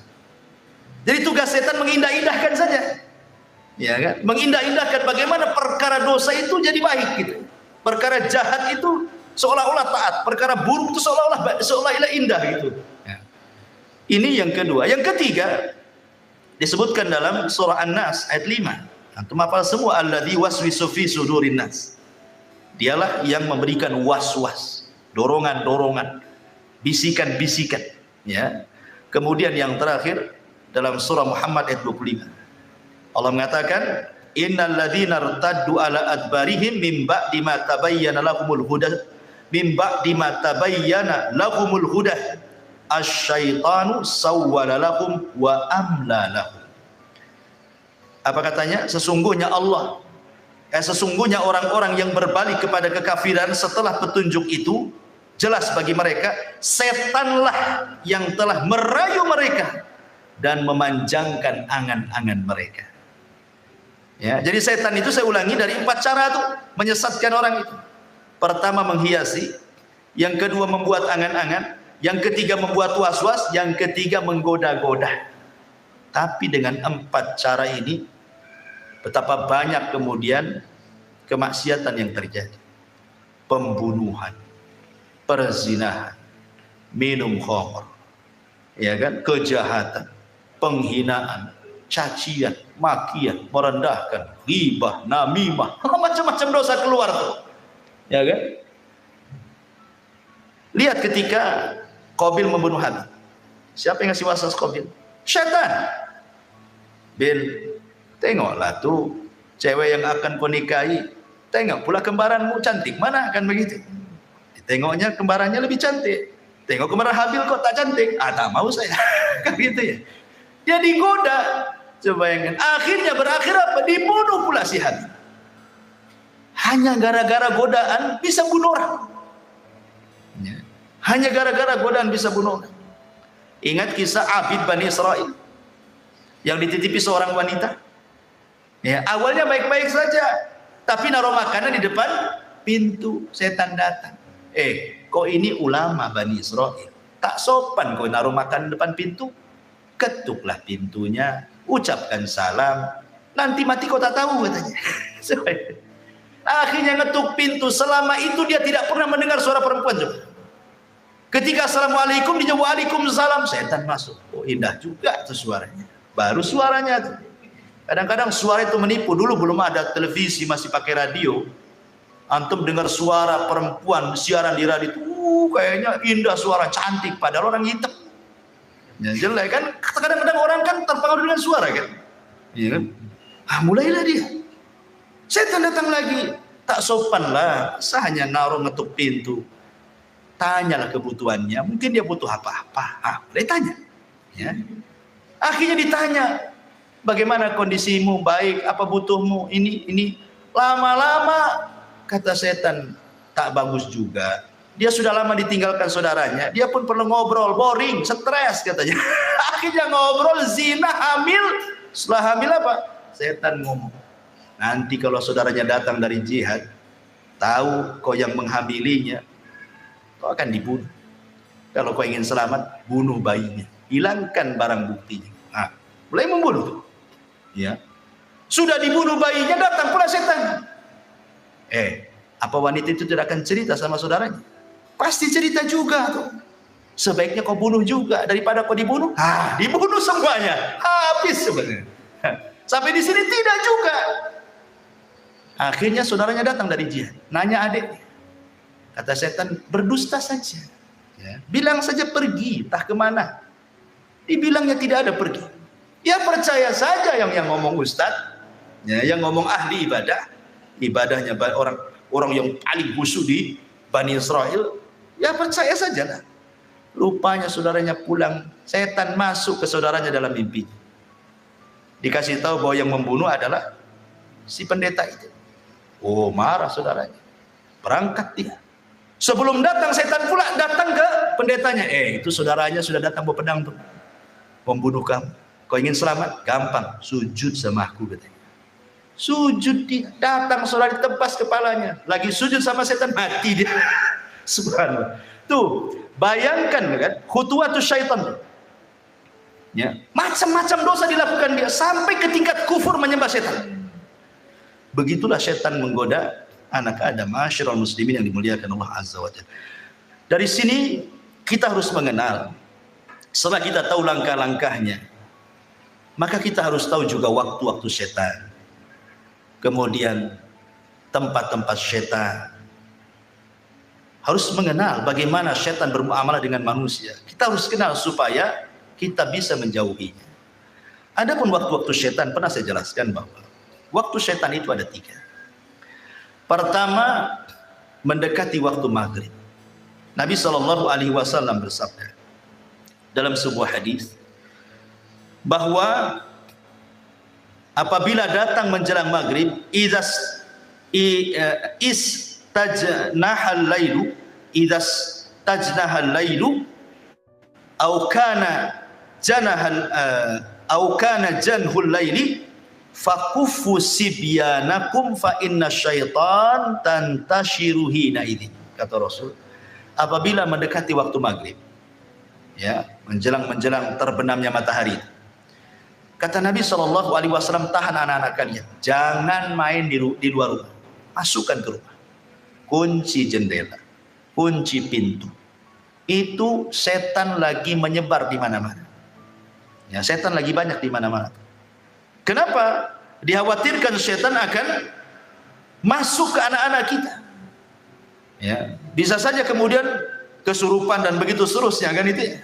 S1: Jadi tugas setan mengindah-indahkan saja. Ya kan? Mengindah-indahkan bagaimana perkara dosa itu jadi baik gitu. Perkara jahat itu seolah-olah taat, perkara buruk itu seolah-olah indah gitu. Ya. Ini yang kedua. Yang ketiga disebutkan dalam surah An-Nas ayat 5. Antum hafal semua, alladzi waswisu fi sudurin nas. Dialah yang memberikan was-was, dorongan-dorongan, bisikan-bisikan, ya. Kemudian yang terakhir dalam surah Muhammad ayat 25. Allah mengatakan, innal ladzina irtaddu ala adbarihim min ba'di ma tabayyana lahumul huda asyaitanu sawwala lahum wa amla lahum. Apa katanya? Sesungguhnya orang-orang yang berbalik kepada kekafiran setelah petunjuk itu jelas bagi mereka, setanlah yang telah merayu mereka dan memanjangkan angan-angan mereka. Ya, jadi setan itu saya ulangi dari 4 cara tuh menyesatkan orang itu. Pertama menghiasi, yang kedua membuat angan-angan, yang ketiga membuat was-was, yang ketiga menggoda-goda. Tapi dengan 4 cara ini betapa banyak kemudian kemaksiatan yang terjadi. Pembunuhan, perzinahan, minum khamr, ya kan, kejahatan, penghinaan, cacian, makian, merendahkan, ghibah, namimah, macam-macam dosa keluar tuh. Ya kan? Lihat ketika Qabil membunuh Habil. Siapa yang ngasih waswas Qabil? Syaitan. Bil, tengoklah tuh cewek yang akan kau nikahi, tengok pula kembaranmu cantik, mana akan begitu? Tengoknya kembarannya lebih cantik, tengok kembaran Habil kok tak cantik, tak mau saya. Kan gitu ya. Dia digoda, coba bayangkan. Akhirnya berakhir apa? Dibunuh pula si Habil. Hanya gara-gara godaan bisa bunuh orang. Ya. Hanya gara-gara godaan bisa bunuh orang. Ingat kisah Abid Bani Israel yang dititipi seorang wanita. Ya, awalnya baik-baik saja, tapi naruh makanan di depan pintu, setan datang. Kok ini ulama Bani Israel? Tak sopan kau naruh makanan di depan pintu. Ketuklah pintunya, ucapkan salam, nanti mati kau tak tahu katanya. Akhirnya ngetuk pintu, selama itu dia tidak pernah mendengar suara perempuan. Ketika assalamualaikum dijawab waalaikumsalam, setan masuk. Oh indah juga itu suaranya. Baru suaranya tuh. Kadang-kadang suara itu menipu. Dulu belum ada televisi, masih pakai radio. Antum dengar suara perempuan siaran di radio itu, kayaknya indah, suara cantik, padahal orang hitam. Ya, jelek kan? Kadang-kadang orang kan terpengaruh dengan suara kan? Iya kan? Mulailah dia. Setan datang lagi, tak sopan lah, hanya naruh ngetuk pintu. Tanyalah kebutuhannya, mungkin dia butuh apa-apa. Boleh tanya. Ya. Akhirnya ditanya, bagaimana kondisimu, baik, apa butuhmu, ini. Lama-lama kata setan, tak bagus juga. Dia sudah lama ditinggalkan saudaranya, dia pun perlu ngobrol, boring, stres katanya. Akhirnya ngobrol, zina, hamil. Setelah hamil apa? Setan ngomong, nanti kalau saudaranya datang dari jihad, tahu kau yang menghamilinya, kau akan dibunuh. Kalau kau ingin selamat, bunuh bayinya, hilangkan barang buktinya. Nah, mulai membunuh tuh. Ya. Sudah dibunuh bayinya, datang pula setan. Apa wanita itu tidak akan cerita sama saudaranya? Pasti cerita juga tuh. Sebaiknya kau bunuh juga daripada kau dibunuh. Dibunuh semuanya, habis sebenarnya. Sampai di sini tidak juga. Akhirnya saudaranya datang dari jihad, nanya adiknya. Kata setan, berdusta saja. Ya. Bilang saja pergi, entah kemana. Dibilangnya tidak ada pergi. Ya percaya saja yang ngomong ustaz, ya, yang ngomong ahli ibadah. Ibadahnya orang yang paling khusyuk di Bani Israel. Ya percaya saja lah. Rupanya saudaranya pulang, setan masuk ke saudaranya dalam mimpi. Dikasih tahu bahwa yang membunuh adalah si pendeta itu. Oh, marah saudaranya. Berangkat dia. Sebelum datang setan pula datang ke pendetanya. Itu saudaranya sudah datang bawa pedang tuh. Membunuh kamu. Kau ingin selamat? Gampang, sujud sama aku katanya. Sujud dia. Datang saudara ditebas kepalanya. Lagi sujud sama setan, mati dia. Subhanallah. Tuh, bayangkan kan, khutuwatus syaitan. Ya, macam-macam dosa dilakukan dia sampai ke tingkat kufur menyembah setan. Begitulah setan menggoda anak Adam, ma'asyiral muslimin yang dimuliakan Allah Azza wa Jalla. Dari sini kita harus mengenal, setelah kita tahu langkah-langkahnya, maka kita harus tahu juga waktu-waktu setan, kemudian tempat-tempat setan. Harus mengenal bagaimana setan bermuamalah dengan manusia. Kita harus kenal supaya kita bisa menjauhinya. Adapun waktu-waktu setan, pernah saya jelaskan bahwa waktu setan itu ada 3. Pertama, mendekati waktu maghrib. Nabi SAW bersabda dalam sebuah hadis bahwa apabila datang menjelang maghrib, istajnahal lailu, au kana janhul laili fakuffu sibyanakum fa inna syaitan tantashiru hina idin. Kata Rasul, apabila mendekati waktu maghrib, ya, menjelang terbenamnya matahari, kata Nabi SAW, tahan anak-anak kalian, jangan main di luar rumah, masukkan ke rumah, kunci jendela, kunci pintu. Itu setan lagi menyebar di mana-mana. Ya, setan lagi banyak di mana-mana. Kenapa? Dikhawatirkan setan akan masuk ke anak-anak kita. Ya, bisa saja kemudian kesurupan dan begitu seterusnya, kan itu.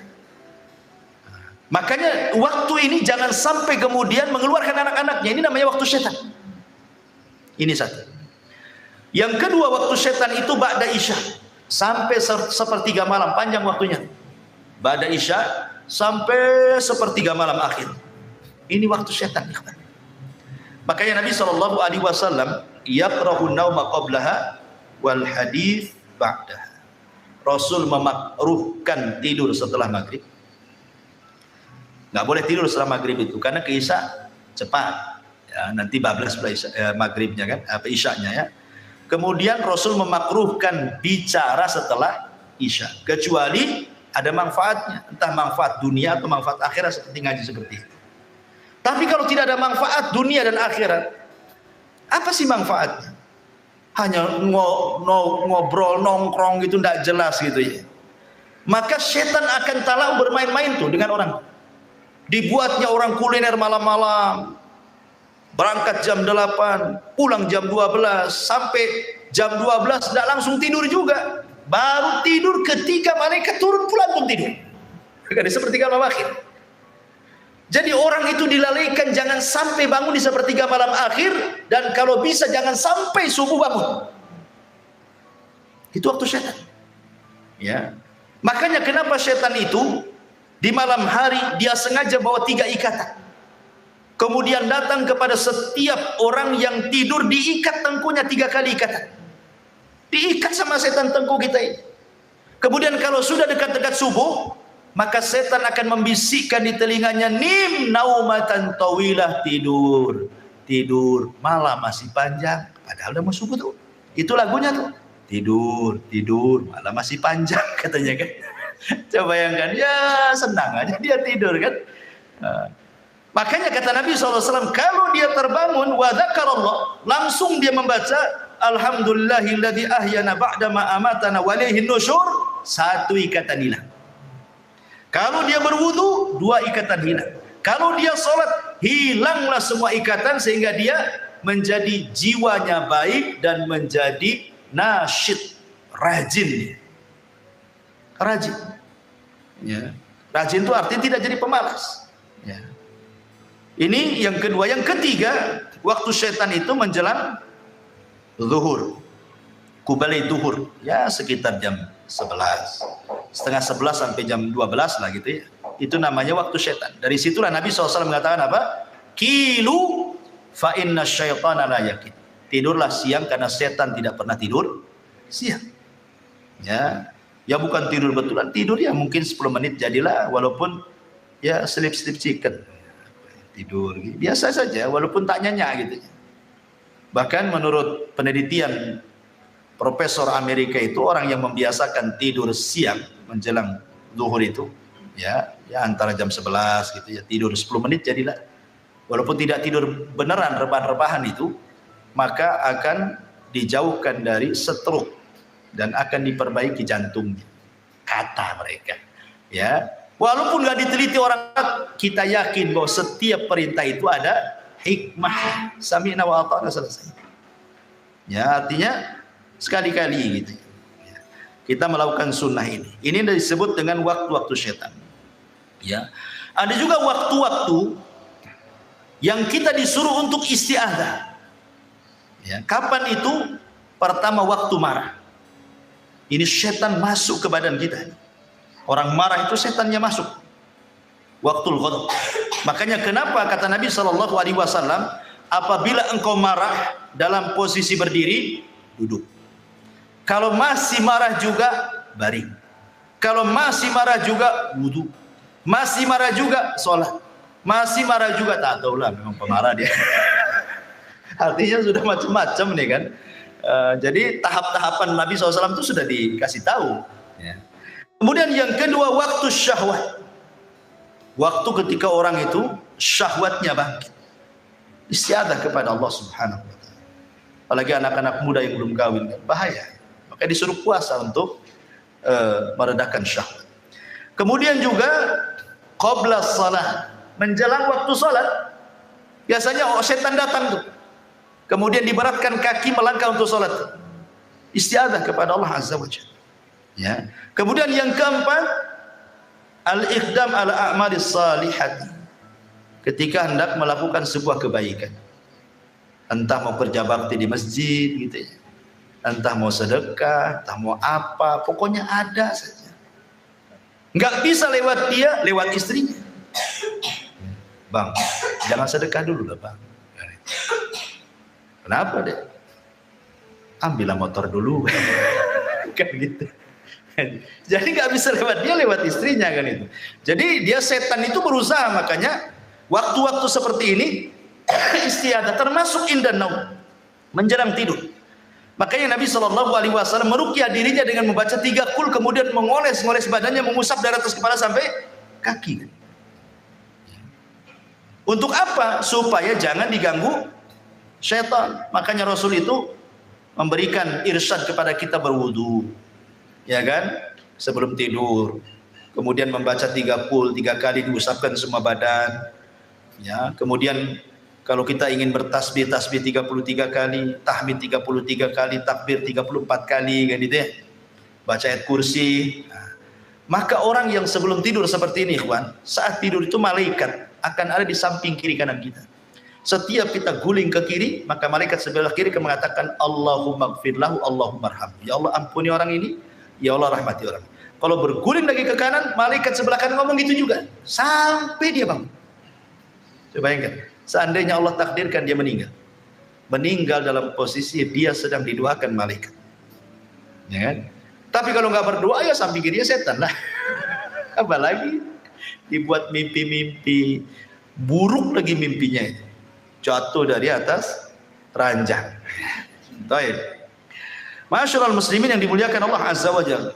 S1: Makanya waktu ini jangan sampai kemudian mengeluarkan anak-anaknya. Ini namanya waktu setan. Ini satu. Yang kedua, waktu setan itu ba'da isya sampai sepertiga malam, panjang waktunya. Ba'da isya sampai sepertiga malam akhir. Ini waktu setan. Makanya Nabi SAW yakrahu nauma qablaha wal hadits ba'daha. Rasul memakruhkan tidur setelah maghrib. Nggak boleh tidur setelah maghrib itu karena ke isya cepat. Ya, nanti bablas maghribnya kan, apa isyanya ya. Kemudian Rasul memakruhkan bicara setelah isya, kecuali ada manfaatnya, entah manfaat dunia atau manfaat akhirat seperti ngaji seperti itu. Tapi kalau tidak ada manfaat dunia dan akhirat, apa sih manfaatnya? Hanya ngobrol, nongkrong gitu, tidak jelas gitu ya. Maka setan akan talau bermain-main tuh dengan orang. Dibuatnya orang kuliner malam-malam, berangkat jam 8, pulang jam 12, sampai jam 12 tidak langsung tidur juga. Baru tidur ketika malaikat turun pula pun tidur. Kan sepertiga malam akhir. Jadi orang itu dilalaikan jangan sampai bangun di sepertiga malam akhir, dan kalau bisa jangan sampai subuh bangun. Itu waktu setan. Ya. Makanya kenapa setan itu di malam hari dia sengaja bawa 3 ikatan. Kemudian datang kepada setiap orang yang tidur, diikat tengkunya 3 kali ikatan. Diikat sama setan tengku kita ini. Kemudian kalau sudah dekat-dekat subuh, maka setan akan membisikkan di telinganya, nim naumatan tawilah, tidur, tidur, malam masih panjang. Padahal udah mau subuh tuh. Itu lagunya tuh. Tidur, tidur, malam masih panjang katanya kan. Coba bayangkan, ya senang aja dia tidur kan. Makanya kata Nabi SAW, kalau dia terbangun wa dzakarallah, langsung dia membaca alhamdulillahilladzi ahyana ba'dama amatana wa ilaihin nusyur, 1 ikatan hilang. Kalau dia berwudu, 2 ikatan hilang. Kalau dia sholat, hilanglah semua ikatan sehingga dia menjadi jiwanya baik dan menjadi nasyid, rajin. Rajin. Ya. Rajin itu artinya tidak jadi pemalas. Ya. Ini yang kedua. Yang ketiga, waktu setan itu menjelang zuhur, kubalai zuhur, ya sekitar jam 11, setengah 11 sampai jam 12 lah gitu ya. Itu namanya waktu setan. Dari situlah Nabi SAW mengatakan apa? Kilu fa inna syaitana la yakin. Tidurlah siang karena setan tidak pernah tidur siang. Ya, ya bukan tidur betulan, tidur ya mungkin 10 menit jadilah, walaupun ya sleep chicken. Tidur biasa saja walaupun tak nyenyak gitu. Bahkan menurut penelitian Profesor Amerika itu, orang yang membiasakan tidur siang menjelang zuhur itu ya antara jam 11 gitu ya, tidur 10 menit jadilah. Walaupun tidak tidur beneran, rebahan-rebahan itu, maka akan dijauhkan dari stroke dan akan diperbaiki jantungnya, kata mereka. Ya, walaupun nggak diteliti orang, kita yakin bahwa setiap perintah itu ada hikmah. Sami'na wa ata'na, selesai. Ya, artinya sekali-kali gitu. Ya, kita melakukan sunnah ini. Ini disebut dengan waktu-waktu syaitan. Ya, ada juga waktu-waktu yang kita disuruh untuk isti'adzah. Ya, kapan itu? Pertama, waktu marah. Ini setan masuk ke badan kita. Orang marah itu setannya masuk. Waktul ghadab. Makanya kenapa kata Nabi SAW, apabila engkau marah dalam posisi berdiri, duduk. Kalau masih marah juga, baring. Kalau masih marah juga, wudu. Masih marah juga, sholat. Masih marah juga, tak tahulah, memang pemarah dia. Artinya sudah macam-macam nih kan. Jadi tahap-tahapan Nabi SAW itu sudah dikasih tahu. Ya. Kemudian yang kedua, waktu syahwat. Waktu ketika orang itu syahwatnya bangkit. Istiadah kepada Allah Subhanahu wa Ta'ala. Apalagi anak-anak muda yang belum kawin, bahaya. Maka disuruh puasa untuk meredakan syahwat. Kemudian juga qabla shalah, menjelang waktu salat. Biasanya setan datang tuh. Kemudian diberatkan kaki melangkah untuk sholat. Istiadah kepada Allah Azza wa Jalla. Ya. Kemudian yang keempat, al-iqdam ala a'malis salihati. Ketika hendak melakukan sebuah kebaikan. Entah mau kerja bakti di masjid gitu ya. Entah mau sedekah, entah mau apa, pokoknya ada saja. Enggak bisa lewat dia, lewat istrinya. Bang, jangan sedekah dulu lah, Bang. Kenapa deh? Ambillah motor dulu. Kan gitu. Jadi nggak bisa lewat dia, lewat istrinya kan itu. Jadi dia setan itu berusaha, makanya waktu-waktu seperti ini istiadah, termasuk indan naum, menjelang tidur. Makanya Nabi SAW meruqyah dirinya dengan membaca 3 qul, kemudian mengoles-ngoles badannya, mengusap dari atas kepala sampai kaki. Untuk apa? Supaya jangan diganggu syaitan. Makanya Rasul itu memberikan irsyad kepada kita berwudu, ya kan, sebelum tidur. Kemudian membaca 3 qul, 3 kali diusapkan semua badan. Ya, kemudian kalau kita ingin bertasbih, tasbih 33 kali, tahmid 33 kali, takbir 34 kali, kan gitu ya. Baca ayat kursi. Nah, maka orang yang sebelum tidur seperti ini, ikhwan, saat tidur itu malaikat akan ada di samping kiri kanan kita. Setiap kita guling ke kiri, maka malaikat sebelah kiri akan mengatakan Allahumma gfirlahu, Allahumma arhamhu. Ya Allah, ampuni orang ini, ya Allah, rahmati orang. Kalau berguling lagi ke kanan, malaikat sebelah kanan ngomong gitu juga sampai dia bangun. Coba bayangkan, seandainya Allah takdirkan dia meninggal dalam posisi dia sedang didoakan malaikat, ya kan? Tapi kalau nggak berdoa, ya samping kirinya setan lah. Apalagi dibuat mimpi-mimpi buruk lagi, mimpinya itu jatuh dari atas ranjang. Baik. Masyaallah muslimin yang dimuliakan Allah Azza wa Jalla.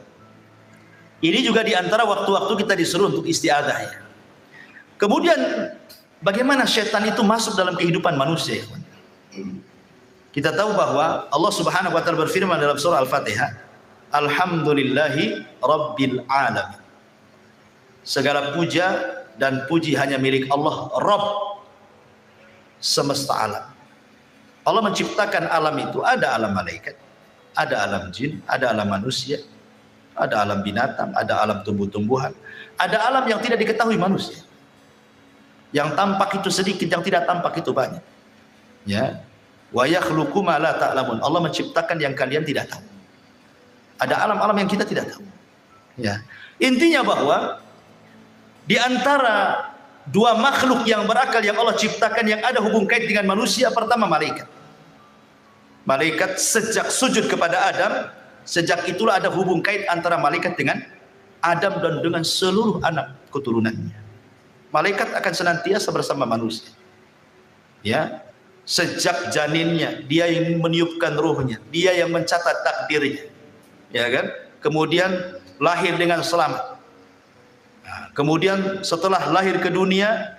S1: Ini juga diantara waktu-waktu kita disuruh untuk istiadah ya. Kemudian bagaimana syaitan itu masuk dalam kehidupan manusia ya? Kita tahu bahwa Allah Subhanahu wa Ta'ala berfirman dalam surah Al-Fatihah, Alhamdulillahi Rabbil Alamin. Segala puja dan puji hanya milik Allah, Rabb semesta alam. Allah menciptakan alam itu, ada alam malaikat, ada alam jin, ada alam manusia, ada alam binatang, ada alam tumbuh-tumbuhan, ada alam yang tidak diketahui manusia. Yang tampak itu sedikit, yang tidak tampak itu banyak. Ya. Wa yakhluqu ma la ta'lamun. Allah menciptakan yang kalian tidak tahu. Ada alam-alam yang kita tidak tahu. Ya. Intinya bahwa di antara dua makhluk yang berakal yang Allah ciptakan yang ada hubung kait dengan manusia, pertama malaikat. Malaikat sejak sujud kepada Adam, sejak itulah ada hubung kait antara malaikat dengan Adam dan dengan seluruh anak keturunannya. Malaikat akan senantiasa bersama manusia. Ya, sejak janinnya dia yang meniupkan ruhnya, dia yang mencatat takdirnya. Ya kan? Kemudian lahir dengan selamat. Kemudian setelah lahir ke dunia,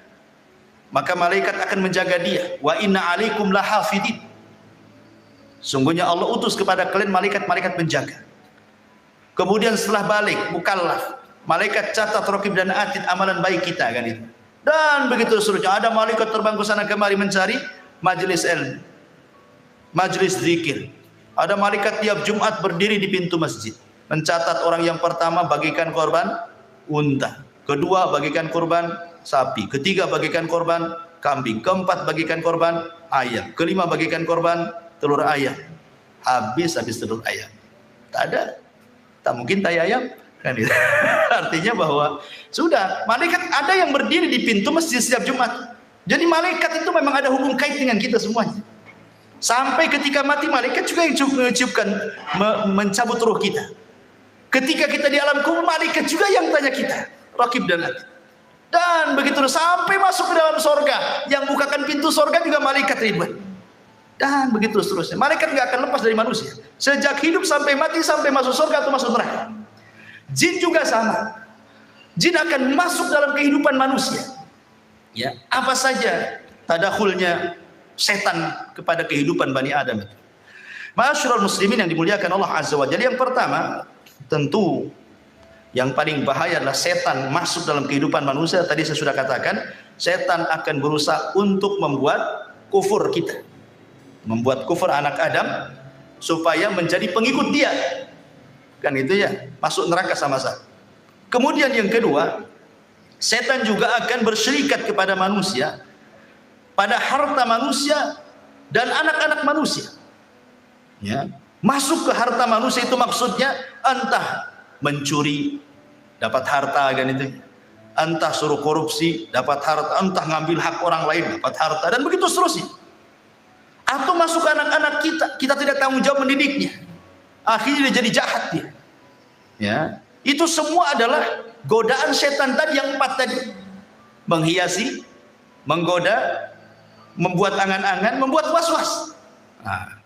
S1: maka malaikat akan menjaga dia. Wa inna alaikum lahafidin. Sungguhnya Allah utus kepada kalian malaikat-malaikat menjaga. Kemudian setelah balik, mukallaf, malaikat catat, raqib dan atid amalan baik kita, kan itu. Dan begitu seterusnya. Ada malaikat terbang ke sana kemari mencari majelis ilmu, majelis zikir. Ada malaikat tiap Jumat berdiri di pintu masjid, mencatat orang yang pertama bagikan korban unta, kedua bagikan korban sapi, ketiga bagikan korban kambing, keempat bagikan korban ayam, kelima bagikan korban telur ayam. Habis telur ayam. Tak ada. Tak mungkin tai ayam. Kan itu. Artinya bahwa sudah, malaikat ada yang berdiri di pintu masjid setiap Jumat. Jadi malaikat itu memang ada hubung kait dengan kita semuanya. Sampai ketika mati, malaikat juga yang mengucapkan, mencabut roh kita. Ketika kita di alam kubur, malaikat juga yang tanya kita, raqib dan atid. Dan begitu sampai masuk ke dalam sorga, yang bukakan pintu sorga juga malaikat ribuan. Dan begitu seterusnya. Malaikat nggak akan lepas dari manusia. Sejak hidup sampai mati, sampai masuk surga atau masuk neraka. Jin juga sama. Jin akan masuk dalam kehidupan manusia. Ya, apa saja tadakhulnya setan kepada kehidupan Bani Adam itu. Ma'asyiral muslimin yang dimuliakan Allah Azza wa Jalla. Yang pertama, tentu yang paling bahaya adalah setan masuk dalam kehidupan manusia. Tadi saya sudah katakan, setan akan berusaha untuk membuat kufur kita. Membuat kufur anak Adam supaya menjadi pengikut dia, kan itu ya, masuk neraka sama-sama. Kemudian yang kedua, setan juga akan bersyirikat kepada manusia pada harta manusia dan anak-anak manusia. Ya, masuk ke harta manusia itu maksudnya entah mencuri dapat harta, kan itu, entah suruh korupsi dapat harta, entah ngambil hak orang lain dapat harta, dan begitu seterusnya. Atau masuk ke anak-anak kita tidak tanggung jawab mendidiknya, akhirnya dia jadi jahat dia. Ya, itu semua adalah godaan setan tadi yang 4 tadi. Menghiasi, menggoda, membuat angan-angan, membuat was-was. Nah,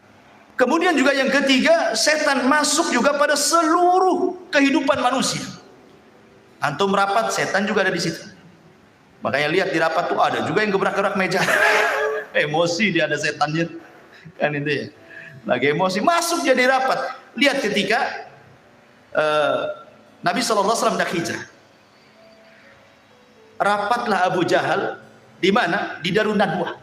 S1: kemudian juga yang ketiga, setan masuk juga pada seluruh kehidupan manusia. Antum rapat, setan juga ada di situ. Makanya lihat di rapat tuh ada juga yang gebrak-gebrak meja. Emosi dia, ada setannya, kan itu ya. Lagi emosi masuk jadi rapat. Lihat ketika Nabi SAW dah hijrah, rapatlah Abu Jahal di mana? Di Darun Nadwah.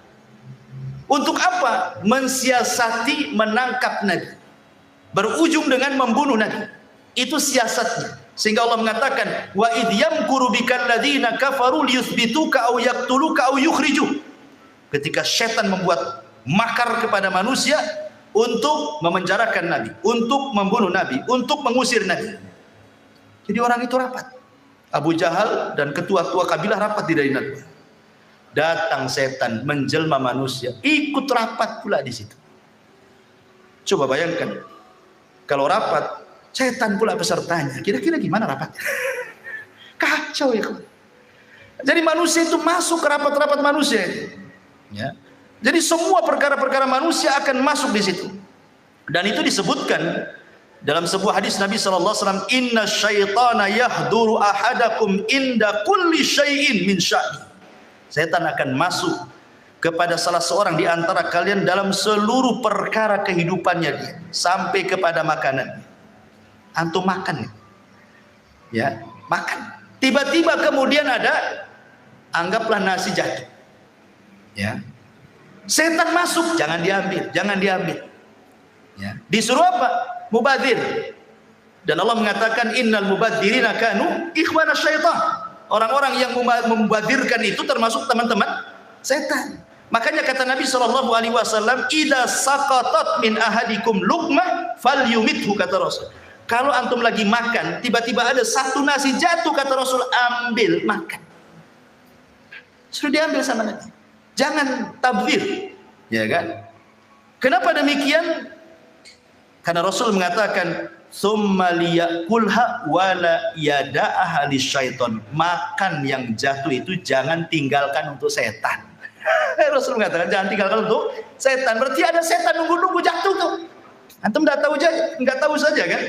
S1: Untuk apa? Mensiasati menangkap Nabi, berujung dengan membunuh Nabi. Itu siasatnya. Sehingga Allah mengatakan, wa idh yamkuru bikal ladzina kafaru liyuthbituka aw yaqtuluka aw yukhrijuk. Ketika setan membuat makar kepada manusia untuk memenjarakan Nabi, untuk membunuh Nabi, untuk mengusir Nabi. Jadi orang itu rapat. Abu Jahal dan ketua-ketua kabilah rapat di Darun Nadwah. Datang setan menjelma manusia, ikut rapat pula di situ. Coba bayangkan, kalau rapat setan pula pesertanya, kira-kira gimana rapatnya? Kacau ya. Jadi manusia itu masuk ke rapat-rapat manusia. Ya. Jadi semua perkara-perkara manusia akan masuk di situ. Dan itu disebutkan dalam sebuah hadis Nabi SAW, inna syaitana yahduru ahadakum inda kulli syai'in min sya'ni. Setan akan masuk kepada salah seorang di antara kalian dalam seluruh perkara kehidupannya dia, sampai kepada makanan. Antum makan, ya, makan. Tiba-tiba kemudian ada, anggaplah nasi jatuh. Ya, setan masuk, jangan diambil, jangan diambil. Ya, disuruh apa? Mubadir. Dan Allah mengatakan innal mubadzirina kanu ikhwana syaitan. Orang-orang yang membadirkan itu termasuk teman-teman setan. Makanya kata Nabi SAW, idza saqatat min ahadikum luqmah falyumithu, kata Rasul. Kalau antum lagi makan, tiba-tiba ada satu nasi jatuh, kata Rasul, ambil, makan. Sudah diambil sama Nabi. Jangan tabdzir, ya kan? Kenapa demikian? Karena Rasul mengatakan, "Tsumma liyakulha wala yada'aha lisyaiton." Makan yang jatuh itu jangan tinggalkan untuk setan. Rasul mengatakan jangan tinggalkan untuk setan. Berarti ada setan nunggu-nunggu jatuh tuh. Antum enggak tahu saja kan?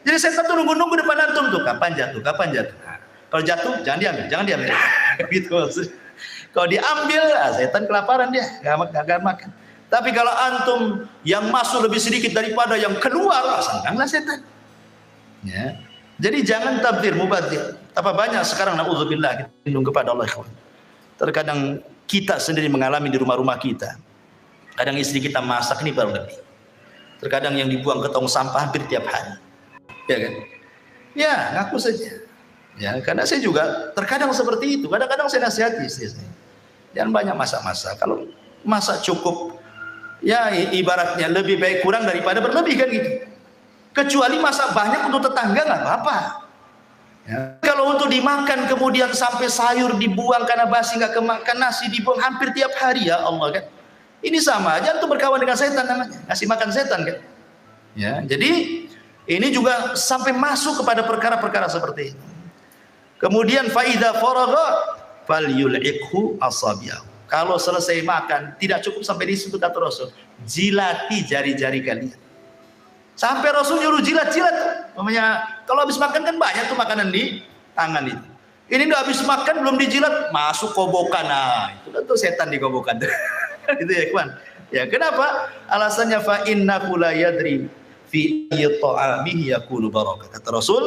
S1: Jadi setan tuh nunggu-nunggu depan antum tuh, kapan jatuh, kapan jatuh. Kalau jatuh jangan diambil, jangan diambil. Gitu maksud. Kalau diambil, setan kelaparan dia, nggak makan. Tapi kalau antum yang masuk lebih sedikit daripada yang keluar, sangkanglah setan. Ya. Jadi jangan tabdir mubadzir. Apa banyak sekarang naudzubillah kita lindung kepada Allah ikhwan. Terkadang kita sendiri mengalami di rumah-rumah kita. Kadang istri kita masak ini baru lebih. Terkadang yang dibuang ke tong sampah hampir tiap hari. Ya kan? Ya, ngaku saja. Ya, karena saya juga terkadang seperti itu. Kadang-kadang saya nasihati istri saya. Jangan banyak masak-masak. Kalau masak cukup, ya ibaratnya lebih baik kurang daripada berlebih kan gitu. Kecuali masak banyak untuk tetangga nggak apa-apa. Ya. Kalau untuk dimakan kemudian sampai sayur dibuang karena basi nggak kemakan, nasi dibuang hampir tiap hari, ya Allah kan. Ini sama aja untuk berkawan dengan setan namanya, ngasih makan setan kan. Ya, jadi ini juga sampai masuk kepada perkara-perkara seperti itu. Kemudian faida faragha falyul'iqhu asabiyahu. Kalau selesai makan tidak cukup sampai disebut kata Rasul, jilati jari-jari kalian. Sampai Rasul nyuruh jilat-jilat. Namanya kalau habis makan kan banyak tuh makanan di tangan itu. Ini udah habis makan belum dijilat, masuk kobokan. Nah, itu kan tuh setan di kobokan. Itu ya, kawan. Ya, kenapa? Alasannya fa innahu la yadri fi ta'amihi yakunu barakah. Kata Rasul,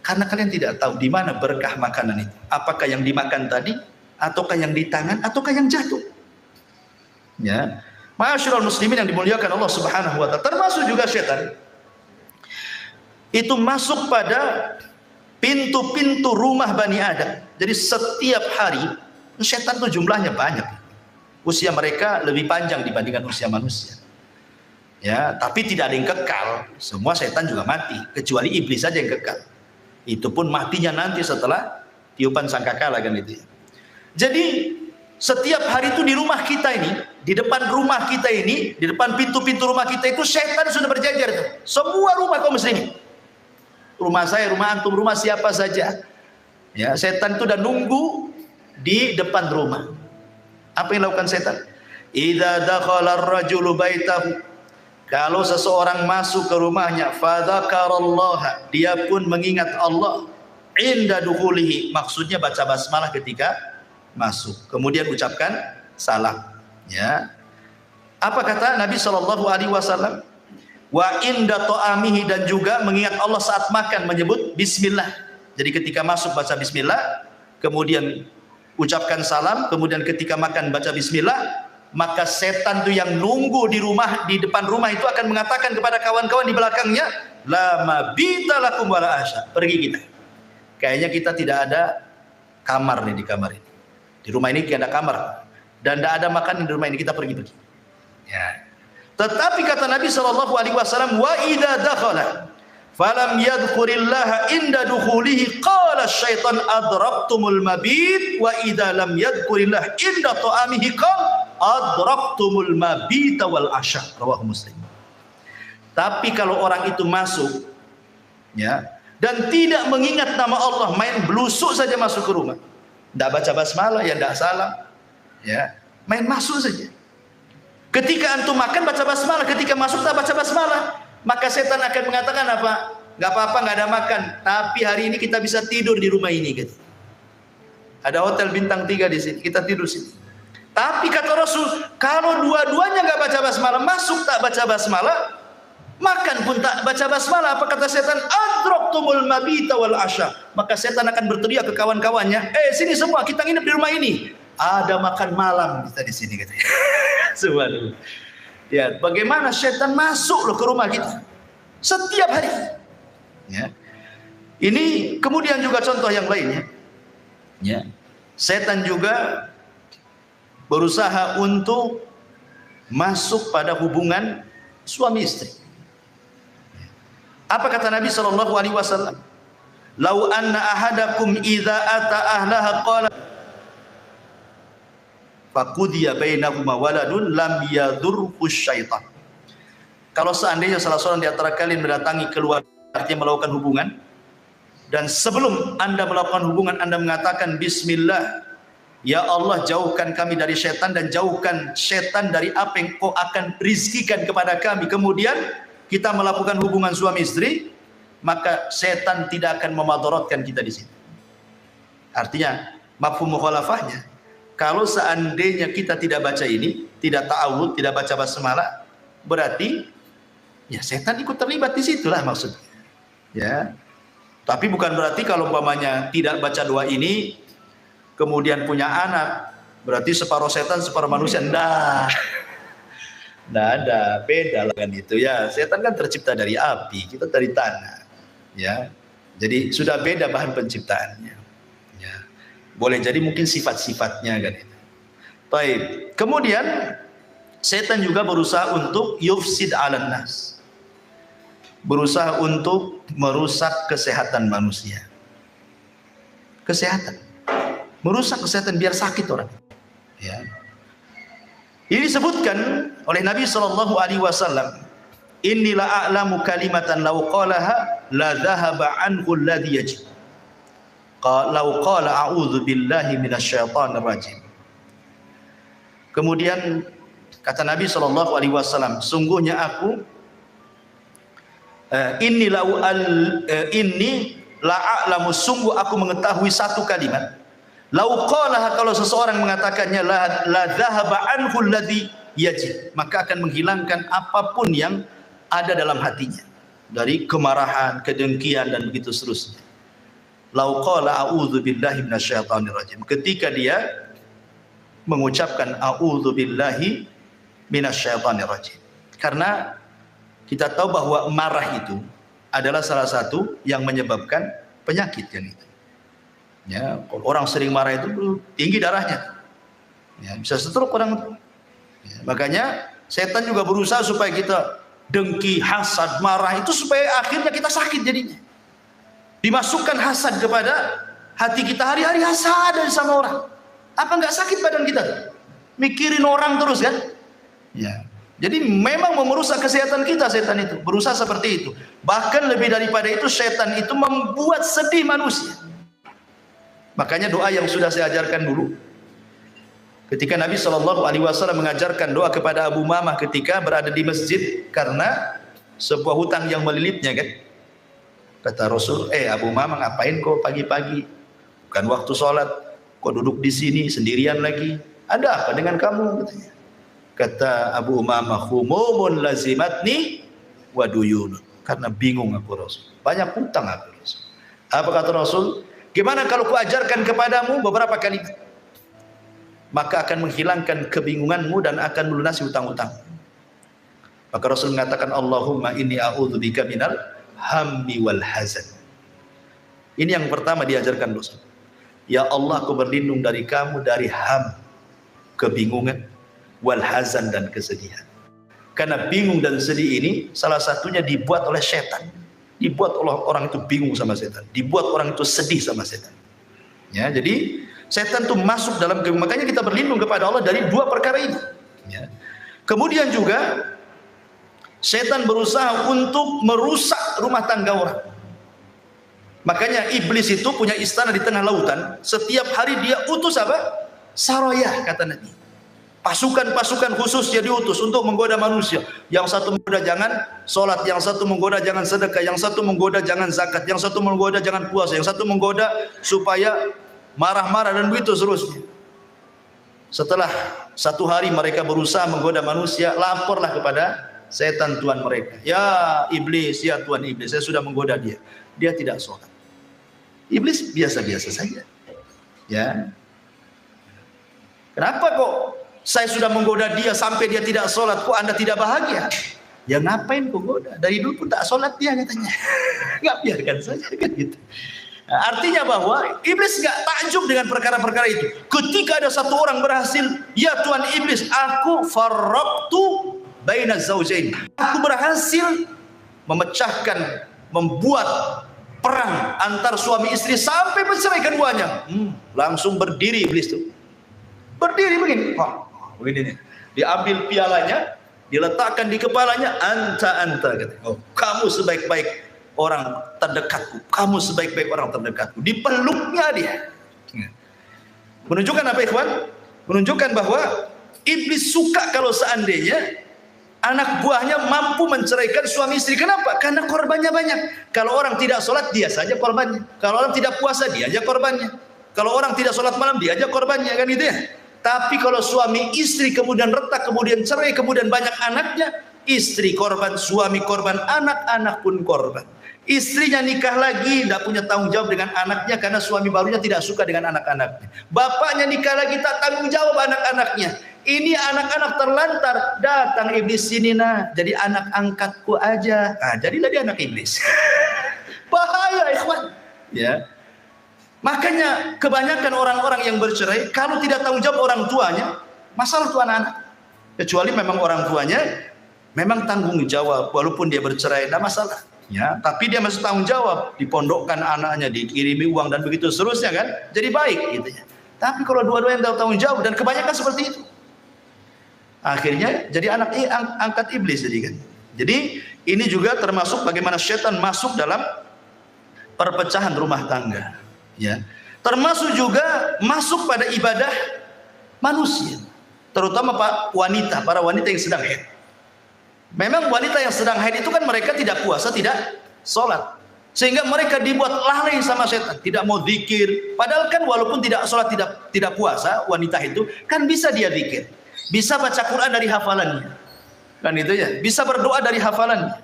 S1: karena kalian tidak tahu di mana berkah makanan itu. Apakah yang dimakan tadi, ataukah yang di tangan, ataukah yang jatuh. Ya. Ma'asyiral muslimin yang dimuliakan Allah Subhanahu wa taala, termasuk juga setan. Itu masuk pada pintu-pintu rumah Bani Adam. Jadi setiap hari setan itu jumlahnya banyak. Usia mereka lebih panjang dibandingkan usia manusia. Ya, tapi tidak ada yang kekal. Semua setan juga mati, kecuali iblis saja yang kekal. Itu pun matinya nanti setelah tiupan sangkakala kan itu. Jadi setiap hari itu di rumah kita ini, di depan rumah kita ini, di depan pintu-pintu rumah kita itu setan sudah berjajar tuh. Semua rumah kaum muslimin. Rumah saya, rumah antum, rumah siapa saja. Ya, setan itu udah nunggu di depan rumah. Apa yang dilakukan setan? Idza dakhala ar-rajulu baitahu. Kalau seseorang masuk ke rumahnya, fadzakarallaha, dia pun mengingat Allah. Inda dukhulihi, maksudnya baca basmalah ketika masuk. Kemudian ucapkan salam. Ya. Apa kata Nabi SAW? Wa inda ta'amihi, dan juga mengingat Allah saat makan menyebut bismillah. Jadi ketika masuk baca bismillah, kemudian ucapkan salam, kemudian ketika makan baca bismillah, maka setan itu yang nunggu di rumah, di depan rumah itu akan mengatakan kepada kawan-kawan di belakangnya, la mabita lakum wala asya. Pergi kita. Kayaknya kita tidak ada kamar nih di kamar ini. Di rumah ini tidak ada kamar dan tidak ada makan di rumah ini, kita pergi-pergi. Ya. Tetapi kata Nabi SAW, wa idza dakhala falam yadhkurillaha inda dukhulihi qala syaitan adraktumul mabit wa idza lam yadhkurillah inda ta'amihi qala adraktumul mabita wal asya. Rawahu Muslim. Tapi kalau orang itu masuk, ya, dan tidak mengingat nama Allah, main belusuk saja masuk ke rumah, tidak baca basmalah, ya tidak salam, ya, main masuk saja. Ketika antum makan baca basmalah, ketika masuk tak baca basmalah, maka setan akan mengatakan apa? Gak apa-apa, gak ada makan, tapi hari ini kita bisa tidur di rumah ini, gitu. Ada hotel bintang 3 di sini, kita tidur sini. Tapi kata Rasul, kalau dua-duanya gak baca basmalah, masuk tak baca basmalah, makan pun tak baca basmalah, apa kata setan? Adraktumul mabita wal asya. Maka setan akan berteriak ke kawan-kawannya, sini semua, kita nginep di rumah ini. Ada makan malam kita di sini, katanya. Subhanallah. Ya, bagaimana setan masuk loh ke rumah kita setiap hari. Ya. Ini kemudian juga contoh yang lainnya. Ya. Setan juga berusaha untuk masuk pada hubungan suami istri. Apa kata Nabi SAW? Lau anna ahadakum idza ata ahlaha qala faqudiya bainahuma waladun lam yadurhu syaitan. Kalau seandainya salah seorang di antara kalian mendatangi keluarga, artinya melakukan hubungan, dan sebelum Anda melakukan hubungan Anda mengatakan bismillah, ya Allah jauhkan kami dari syaitan dan jauhkan syaitan dari apa yang Kau akan rizkikan kepada kami. Kemudian kita melakukan hubungan suami istri, maka setan tidak akan memadaratkan kita di sini. Artinya mafhum mukhalafahnya, kalau seandainya kita tidak baca ini, tidak ta'awud, tidak baca basmalah, berarti ya setan ikut terlibat di situlah maksudnya. Ya. Tapi bukan berarti kalau umpamanya tidak baca doa ini kemudian punya anak, berarti separuh setan separuh manusia. Nggak ada, beda lah kan itu ya. Setan kan tercipta dari api, kita dari tanah. Ya. Jadi sudah beda bahan penciptaannya. Ya. Boleh jadi mungkin sifat-sifatnya kan itu. Baik. Kemudian setan juga berusaha untuk yufsid 'alan nas. Berusaha untuk merusak kesehatan manusia. Kesehatan. Merusak kesehatan biar sakit orang. Ya. Ini disebutkan oleh Nabi SAW. Inilah a'lamu kalimatan law qalaha la dhahaba anhu alladhi yajid. Law qala a'udzu billahi minasyaitonir rajim. Kemudian kata Nabi SAW, sungguhnya aku inni la'alamu, sungguh aku mengetahui satu kalimat. Lau qalaha, kalau seseorang mengatakannya, la dhahaba anhu alladhi yajid, maka akan menghilangkan apapun yang ada dalam hatinya dari kemarahan, kedengkian dan begitu seterusnya. Lau qala a'udzu billahi minasyaitonir rajim, ketika dia mengucapkan a'udzu billahi minasyaitonir rajim. Karena kita tahu bahwa marah itu adalah salah satu yang menyebabkan penyakit kan itu. Ya, kalau orang sering marah itu tinggi darahnya. Ya, bisa stroke orang itu. Ya, makanya setan juga berusaha supaya kita dengki, hasad, marah itu supaya akhirnya kita sakit jadinya. Dimasukkan hasad kepada hati kita, hari-hari hasad sama orang. Apa enggak sakit badan kita? Mikirin orang terus kan? Ya. Jadi memang merusak kesehatan kita setan itu, berusaha seperti itu. Bahkan lebih daripada itu, setan itu membuat sedih manusia. Makanya doa yang sudah saya ajarkan dulu, ketika Nabi SAW mengajarkan doa kepada Abu Umamah ketika berada di masjid karena sebuah hutang yang melilitnya kan. Kata Rasul, Abu Umamah ngapain kau pagi-pagi? Bukan waktu sholat, kau duduk di sini sendirian lagi. Ada apa dengan kamu? Katanya. Kata Abu Umamah, humumun lazimatni wa duyun. Karena bingung aku Rasul. Banyak hutang aku Rasul. Apa kata Rasul? Gimana kalau kuajarkan kepadamu beberapa kalimat? Maka akan menghilangkan kebingunganmu dan akan melunasi hutang-hutang. Maka Rasul mengatakan, Allahumma inni a'udzubika minal hammi wal hazan. Ini yang pertama diajarkan Rasul. Ya Allah, aku berlindung dari kamu dari ham, kebingungan, wal hazan, dan kesedihan. Karena bingung dan sedih ini salah satunya dibuat oleh setan. Dibuat oleh orang itu bingung sama setan, dibuat orang itu sedih sama setan. Ya, jadi setan itu masuk dalam kebingungan. Makanya kita berlindung kepada Allah dari dua perkara ini. Ya. Kemudian juga setan berusaha untuk merusak rumah tangga orang. Makanya iblis itu punya istana di tengah lautan. Setiap hari dia utus apa? Sarayah, kata Nabi. Pasukan-pasukan khusus dia diutus untuk menggoda manusia. Yang satu menggoda jangan sholat, yang satu menggoda jangan sedekah, yang satu menggoda jangan zakat, yang satu menggoda jangan puasa, yang satu menggoda supaya marah-marah dan begitu seterusnya. Setelah satu hari mereka berusaha menggoda manusia, laporlah kepada setan tuan mereka. Ya iblis, ya tuan iblis, saya sudah menggoda dia. Dia tidak sholat. Iblis biasa-biasa saja. Ya. Kenapa kok saya sudah menggoda dia sampai dia tidak sholat, kok Anda tidak bahagia? Ya ngapain kok goda? Dari dulu pun tak sholat dia katanya. Nggak, biarkan saja kan gitu. Nah, artinya bahwa iblis nggak takjub dengan perkara-perkara itu. Ketika ada satu orang berhasil, ya Tuhan iblis, aku farraqtu baina zaujain. Aku berhasil memecahkan, membuat perang antar suami istri sampai bercerai keduanya. Langsung berdiri iblis tuh. Berdiri begini. Begini nih, diambil pialanya, diletakkan di kepalanya, anta kata. Oh, kamu sebaik-baik orang terdekatku, kamu sebaik-baik orang terdekatku. Dipeluknya dia. Menunjukkan apa ikhwan? Menunjukkan bahwa iblis suka kalau seandainya anak buahnya mampu menceraikan suami istri. Kenapa? Karena korbannya banyak. Kalau orang tidak sholat, dia saja korbannya. Kalau orang tidak puasa, dia aja korbannya. Kalau orang tidak sholat malam, dia aja korbannya, kan gitu ya. Tapi kalau suami istri kemudian retak, kemudian cerai, kemudian banyak anaknya, istri korban, suami korban, anak-anak pun korban. Istrinya nikah lagi, tidak punya tanggung jawab dengan anaknya karena suami barunya tidak suka dengan anak-anaknya. Bapaknya nikah lagi, tak tanggung jawab anak-anaknya. Ini anak-anak terlantar, datang iblis sini, nah jadi anak angkatku aja. Nah, jadilah dia anak iblis. Bahaya, ikhwan. Ya. Makanya kebanyakan orang-orang yang bercerai, kalau tidak tanggung jawab orang tuanya, masalah itu anak-anak. Kecuali memang orang tuanya memang tanggung jawab, walaupun dia bercerai, tidak masalah. Ya, tapi dia masih tanggung jawab, dipondokkan anaknya, dikirimi uang dan begitu seterusnya, kan? Jadi baik gitu ya. Tapi kalau dua-duanya yang tanggung jawab, dan kebanyakan seperti itu, akhirnya jadi anak angkat iblis jadi, kan? Jadi ini juga termasuk bagaimana setan masuk dalam perpecahan rumah tangga, ya. Termasuk juga masuk pada ibadah manusia, terutama para wanita yang sedang haid. Memang wanita yang sedang haid itu kan mereka tidak puasa, tidak sholat, sehingga mereka dibuat lalai sama setan, tidak mau zikir. Padahal kan walaupun tidak sholat, tidak puasa, wanita itu kan bisa dia zikir, bisa baca Quran dari hafalannya, kan itu ya, bisa berdoa dari hafalannya,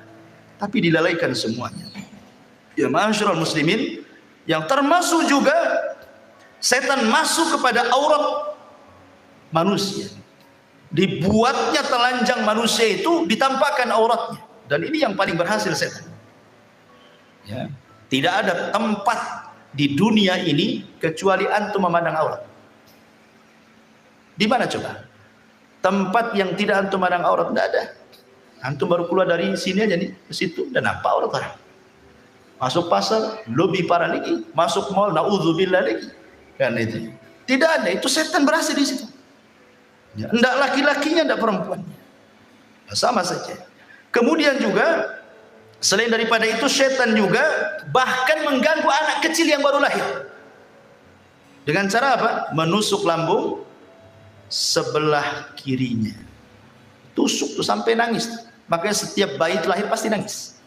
S1: tapi dilalaikan semuanya. Ya ma'asyiral muslimin, yang termasuk juga setan masuk kepada aurat manusia. Dibuatnya telanjang manusia itu, ditampakkan auratnya, dan ini yang paling berhasil setan. Ya, tidak ada tempat di dunia ini kecuali antum memandang aurat. Di mana coba? Tempat yang tidak antum memandang aurat, tidak ada. Antum baru keluar dari sini aja nih, ke situ, dan apa aurat orang? Masuk pasar, lebih parah lagi. Masuk mall, naudzubillah lagi. Kan itu. Tidak ada, itu setan berhasil di situ. Ya, enggak laki-lakinya, enggak perempuannya, sama saja. Kemudian juga selain daripada itu, setan juga bahkan mengganggu anak kecil yang baru lahir dengan cara apa? Menusuk lambung sebelah kirinya, tusuk tuh sampai nangis. Makanya setiap bayi lahir pasti nangis.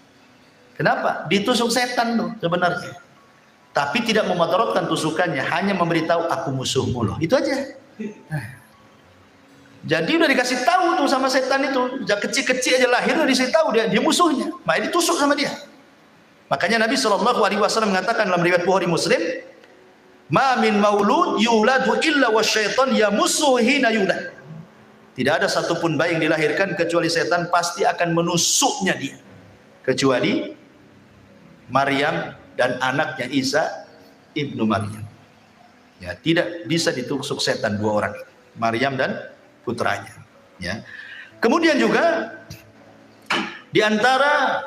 S1: Kenapa? Ditusuk setan tuh sebenarnya, tapi tidak memudaratkan tusukannya, hanya memberitahu aku musuhmu loh, itu aja. Jadi udah dikasih tahu tuh sama setan itu, sejak kecil-kecil aja lahir udah dikasih tahu dia musuhnya, makanya ditusuk sama dia. Makanya Nabi SAW mengatakan dalam riwayat Bukhari Muslim, "Ma min maulud yuladu illa wasyaitan yamussuhu hina yulad." Tidak ada satupun bayi yang dilahirkan kecuali setan pasti akan menusuknya dia, kecuali Maryam dan anaknya Isa ibnu Maryam. Ya, tidak bisa ditusuk setan dua orang, Maryam dan putranya, ya. Kemudian juga di antara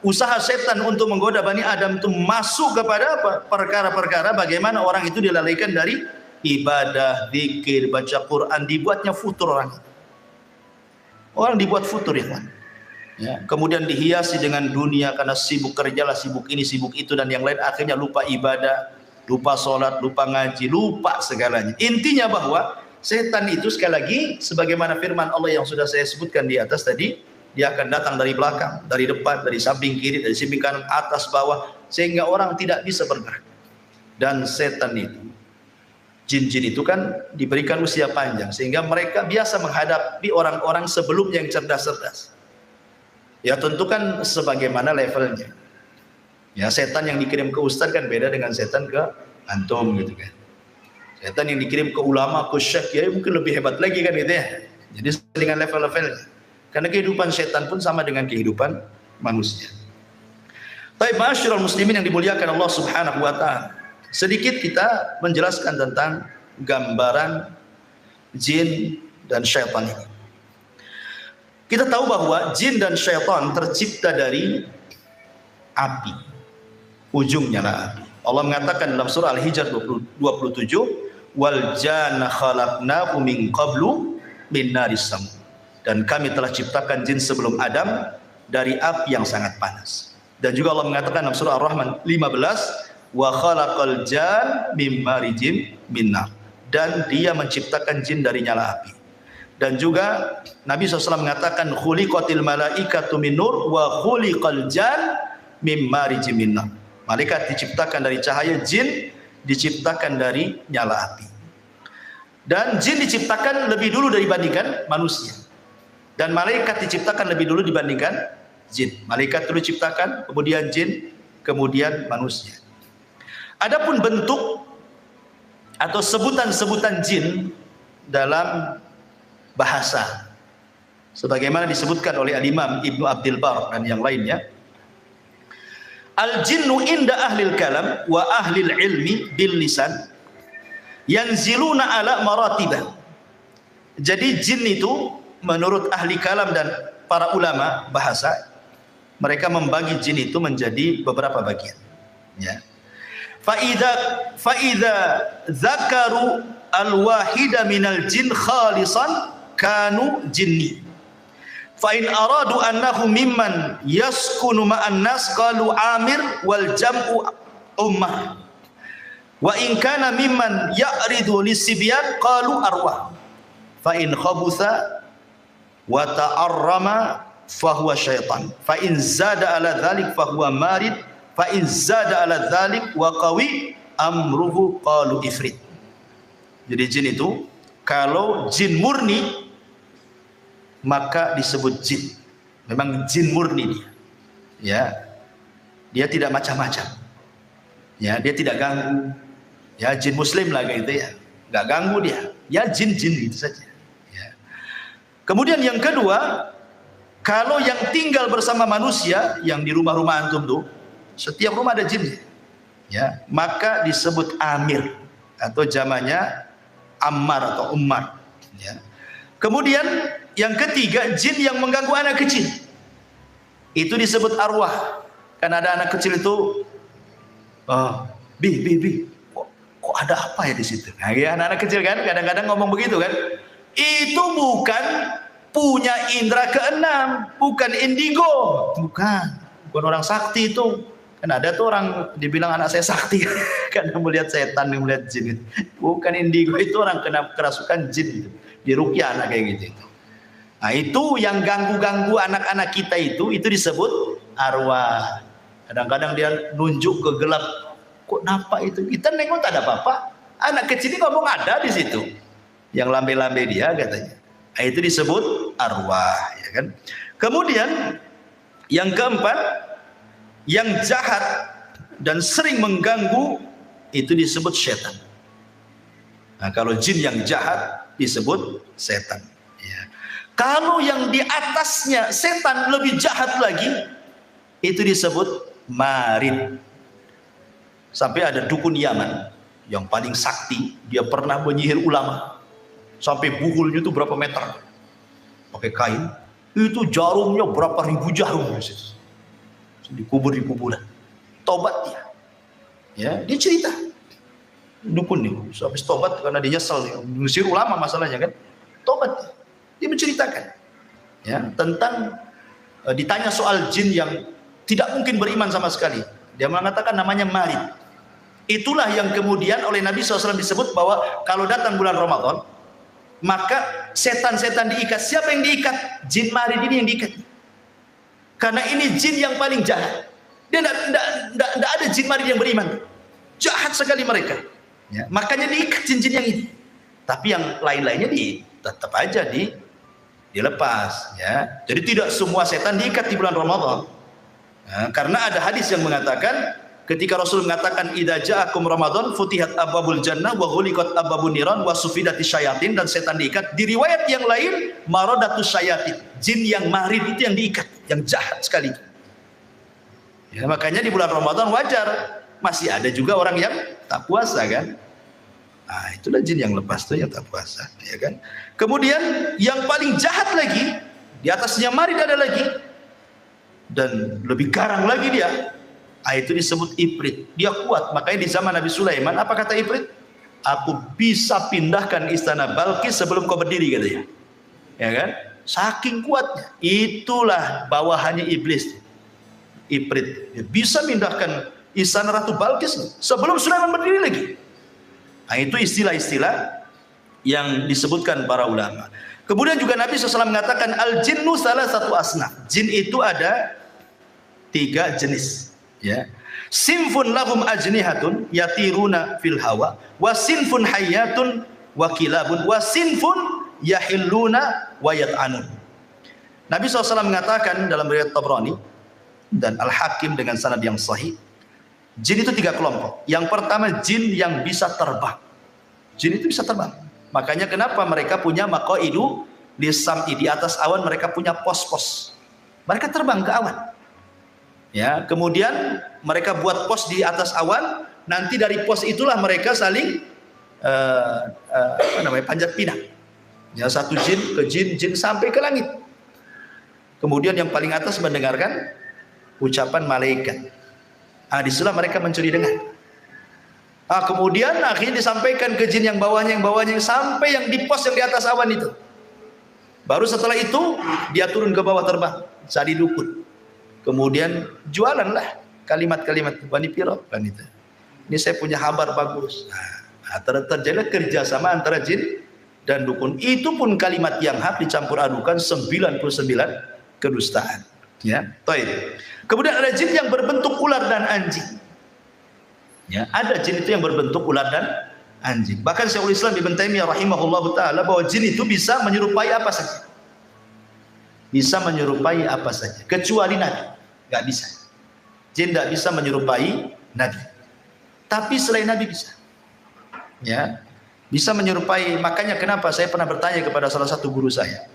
S1: usaha setan untuk menggoda Bani Adam itu masuk kepada apa? Perkara-perkara bagaimana orang itu dilalaikan dari ibadah, zikir, baca Quran, dibuatnya futur orang. Orang dibuat futur, ya, kan? Ya, kemudian dihiasi dengan dunia karena sibuk kerjalah, sibuk ini, sibuk itu dan yang lain, akhirnya lupa ibadah, lupa sholat, lupa ngaji, lupa segalanya. Intinya bahwa setan itu sekali lagi sebagaimana firman Allah yang sudah saya sebutkan di atas tadi, dia akan datang dari belakang, dari depan, dari samping kiri, dari samping kanan, atas, bawah, sehingga orang tidak bisa bergerak. Dan setan itu, jin-jin itu kan diberikan usia panjang, sehingga mereka biasa menghadapi orang-orang sebelumnya yang cerdas-cerdas. Ya tentu kan sebagaimana levelnya. Ya setan yang dikirim ke ustaz kan beda dengan setan ke antum gitu kan. Setan yang dikirim ke ulama, ke syekh, ya mungkin lebih hebat lagi kan gitu ya. Jadi dengan level-levelnya. Karena kehidupan setan pun sama dengan kehidupan manusia. Baik, ma'asyiral muslimin yang dimuliakan Allah Subhanahu wa taala. Sedikit kita menjelaskan tentang gambaran jin dan syaitan ini. Kita tahu bahwa jin dan syaitan tercipta dari api. Ujungnya lah api. Allah mengatakan dalam surah Al-Hijr 27, wal janna khalaqnahu min qablu min naris sam. Dan kami telah ciptakan jin sebelum Adam dari api yang sangat panas. Dan juga Allah mengatakan dalam surah Ar-Rahman 15, wa khalaqal jan mim marijim min nar. Dan dia menciptakan jin dari nyala api. Dan juga Nabi SAW mengatakan khuliqatil malaikatu min nur wa khuliqal jan mim marijim min nar. Malaikat diciptakan dari cahaya, jin diciptakan dari nyala api. Dan jin diciptakan lebih dulu dibandingkan manusia. Dan malaikat diciptakan lebih dulu dibandingkan jin. Malaikat dulu diciptakan, kemudian jin, kemudian manusia. Adapun bentuk atau sebutan-sebutan jin dalam bahasa, sebagaimana disebutkan oleh Al-Imam Ibnu Abdul Bar dan yang lainnya, al-jinnu inda ahlil kalam wa ahlil ilmi bil lisan yanziluna ala maratibah. Jadi jin itu menurut ahli kalam dan para ulama bahasa, mereka membagi jin itu menjadi beberapa bagian, ya. Faida zakaru al-wahida minal jin khalisan kanu jinni. Fa in aradu annahu mimman yaskunu ma'an nas qalu amir wal jam'u ummah. Wa in kana mimman ya'ridu lisibyan qalu arwah. Fa in khabutha wa ta'arrama fa huwa syaitan. Fa in zada ala dzalik fa huwa marid. Fa in zada ala dzalik wa qawi amruhu qalu ifrit. Jadi jin itu kalau jin murni maka disebut jin. Memang jin murni dia. Ya. Dia tidak macam-macam. Ya, dia tidak ganggu. Ya, jin muslim lah kayak gitu ya. Enggak ganggu dia. Ya jin-jin gitu saja. Ya. Kemudian yang kedua, kalau yang tinggal bersama manusia yang di rumah-rumah antum tuh, setiap rumah ada jin. Ya, maka disebut amir atau jamannya ammar atau ummar. Ya. Kemudian yang ketiga, jin yang mengganggu anak kecil. Itu disebut arwah. Kan ada anak kecil itu, bi, kok ada apa ya di situ? Nah, ya, anak-anak kecil kan kadang-kadang ngomong begitu kan. Itu bukan punya indera keenam, bukan indigo, bukan orang sakti itu. Kan ada tuh orang dibilang anak saya sakti karena melihat setan, melihat jin. Bukan indigo, itu orang kena kerasukan jin itu. Diruqyah anak kayak gitu. Nah, itu yang ganggu-ganggu anak-anak kita itu disebut arwah. Kadang-kadang dia nunjuk ke gelap. Kok nampak itu? Kita nengok tak ada apa-apa. Anak kecil ini ngomong ada di situ. Yang lambe-lambe dia katanya. Nah, itu disebut arwah, ya kan? Kemudian yang keempat, yang jahat dan sering mengganggu itu disebut setan. Nah, kalau jin yang jahat disebut setan. Ya. Kalau yang di atasnya setan lebih jahat lagi, itu disebut marid. Sampai ada dukun Yaman yang paling sakti, dia pernah menyihir ulama. Sampai buhulnya itu berapa meter. Pakai kain, itu jarumnya berapa ribu jarum. Dikubur di kuburan. Tobat dia. Ya, dia cerita. Dukun nih, habis tobat karena dia nyesel, mengusir ulama masalahnya kan. Tobat. Dia menceritakan ya tentang ditanya soal jin yang tidak mungkin beriman sama sekali. Dia mengatakan namanya marid. Itulah yang kemudian oleh Nabi SAW disebut bahwa kalau datang bulan Ramadan, maka setan-setan diikat. Siapa yang diikat? Jin marid ini yang diikat. Karena ini jin yang paling jahat. Dia tidak ada jin marid yang beriman. Jahat sekali mereka. Ya, makanya diikat jin-jin yang ini. Tapi yang lain-lainnya tetap aja dilepas. Ya. Jadi tidak semua setan diikat di bulan Ramadan. Ya, karena ada hadis yang mengatakan ketika Rasul mengatakan idza ja'akum Ramadan futihat abwabul jannah wa ghuliqat abwabun niran wa sufidatis syayatin, dan setan diikat. Di riwayat yang lain maradatus syayatin, jin yang marid itu yang diikat, yang jahat sekali. Ya, makanya di bulan Ramadan wajar masih ada juga orang yang tak puasa kan. Nah, itulah jin yang lepas tuh yang tak puasa, ya kan. Kemudian yang paling jahat lagi, di atasnya marid ada lagi, dan lebih garang lagi dia. Ah, itu disebut ifrit. Dia kuat. Makanya di zaman Nabi Sulaiman apa kata ifrit? Aku bisa pindahkan istana Balkis sebelum kau berdiri, katanya. Ya kan? Saking kuatnya. Itulah bawahannya iblis. Ifrit. Dia bisa pindahkan istana Ratu Balkis sebelum Sulaiman berdiri lagi. Nah, itu istilah-istilah yang disebutkan para ulama. Kemudian juga Nabi SAW mengatakan al-jinnu salah satu asnaf. Jin itu ada 3 jenis. Ya. Sinfun lahum ajnihatun yatiruna fil hawa, wa sinfun hayyatun wa kilabun, wa sinfun yahilluna wa yat'anun. Nabi SAW mengatakan dalam riwayat Tabrani dan Al-Hakim dengan sanad yang sahih, jin itu 3 kelompok. Yang pertama, jin yang bisa terbang. Jin itu bisa terbang. Makanya kenapa mereka punya maqaidu lisam'i, di atas awan mereka punya pos-pos. Mereka terbang ke awan. Ya, kemudian mereka buat pos di atas awan, nanti dari pos itulah mereka saling panjat pinang. Ya, satu jin ke jin sampai ke langit. Kemudian yang paling atas mendengarkan ucapan malaikat. Disitulah mereka mencuri dengar. Kemudian akhirnya disampaikan ke jin yang bawahnya sampai yang di pos yang di atas awan itu. Baru setelah itu dia turun ke bawah terbang, cari dukun. Kemudian jualanlah kalimat-kalimat Bani Piro kan itu. Ini saya punya kabar bagus. Terjadi kerjasama antara jin dan dukun. Itu pun kalimat yang hak dicampur adukan 99 kedustaan. Ya, baik. Kemudian ada jin yang berbentuk ular dan anjing. Ya, ada jin itu yang berbentuk ular dan anjing. Bahkan Syekhul Islam Ibnu Taimiyah rahimahullahu taala bahwa jin itu bisa menyerupai apa saja. Bisa menyerupai apa saja, kecuali Nabi. Gak bisa. Jin tidak bisa menyerupai Nabi. Tapi selain Nabi bisa. Ya, bisa menyerupai. Makanya kenapa saya pernah bertanya kepada salah satu guru saya.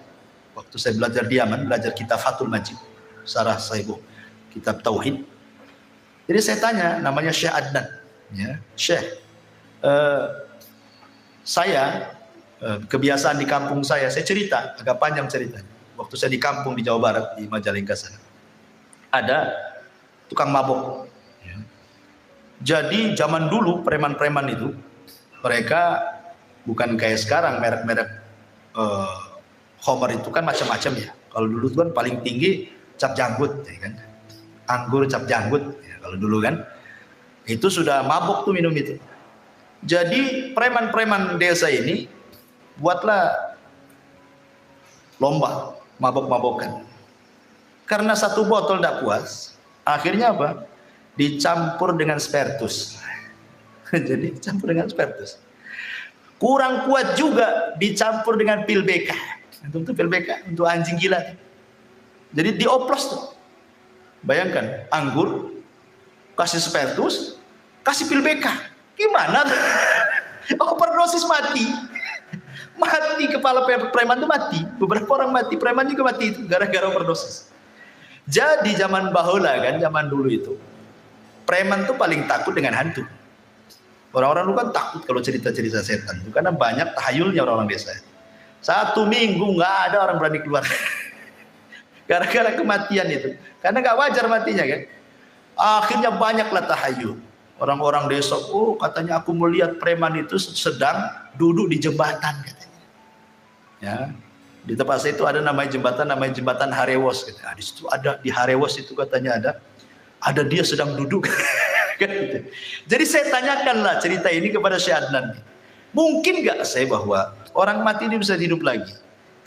S1: Waktu saya belajar di Yaman, belajar kitab Fathul Majid, Sarah Saibu, kitab Tauhid. Jadi saya tanya, namanya Syekh Adnan. Ya, Syekh, saya kebiasaan di kampung saya cerita, agak panjang ceritanya. Waktu saya di kampung di Jawa Barat, di Majalengka sana, ada tukang mabok. Ya. Jadi zaman dulu preman-preman itu, mereka bukan kayak sekarang merek-merek Homer itu kan macam-macam ya. Kalau dulu itu kan paling tinggi cap janggut, ya kan? Anggur cap janggut. Ya, kalau dulu kan, itu sudah mabok tuh minum itu. Jadi preman-preman desa ini buatlah lomba mabok-mabokan. Karena satu botol tidak puas, akhirnya apa? Dicampur dengan spiritus. Jadi campur dengan spiritus. Kurang kuat juga dicampur dengan pil BK. Untuk pil BK, untuk anjing gila. Jadi dioplos tuh. Bayangkan, anggur, kasih spiritus, kasih pil BK. Gimana? Overdosis mati. Mati, kepala preman itu mati. Beberapa orang mati, preman juga mati itu gara-gara overdosis. Jadi zaman bahula kan, zaman dulu itu, preman itu paling takut dengan hantu. Orang-orang dulu kan takut kalau cerita-cerita setan itu, karena banyak tahayulnya orang-orang desa. 1 minggu nggak ada orang berani keluar. Gara-gara kematian itu. Karena nggak wajar matinya kan. Akhirnya banyaklah tahayul. Orang-orang desa, katanya aku melihat preman itu sedang duduk di jembatan katanya. Ya, di tempat saya itu ada namanya jembatan Harewos. Di situ ada, di Harewos itu katanya ada dia sedang duduk. Jadi saya tanyakanlah cerita ini kepada Syekh Adnan. Mungkin nggak saya bahwa orang mati ini bisa hidup lagi?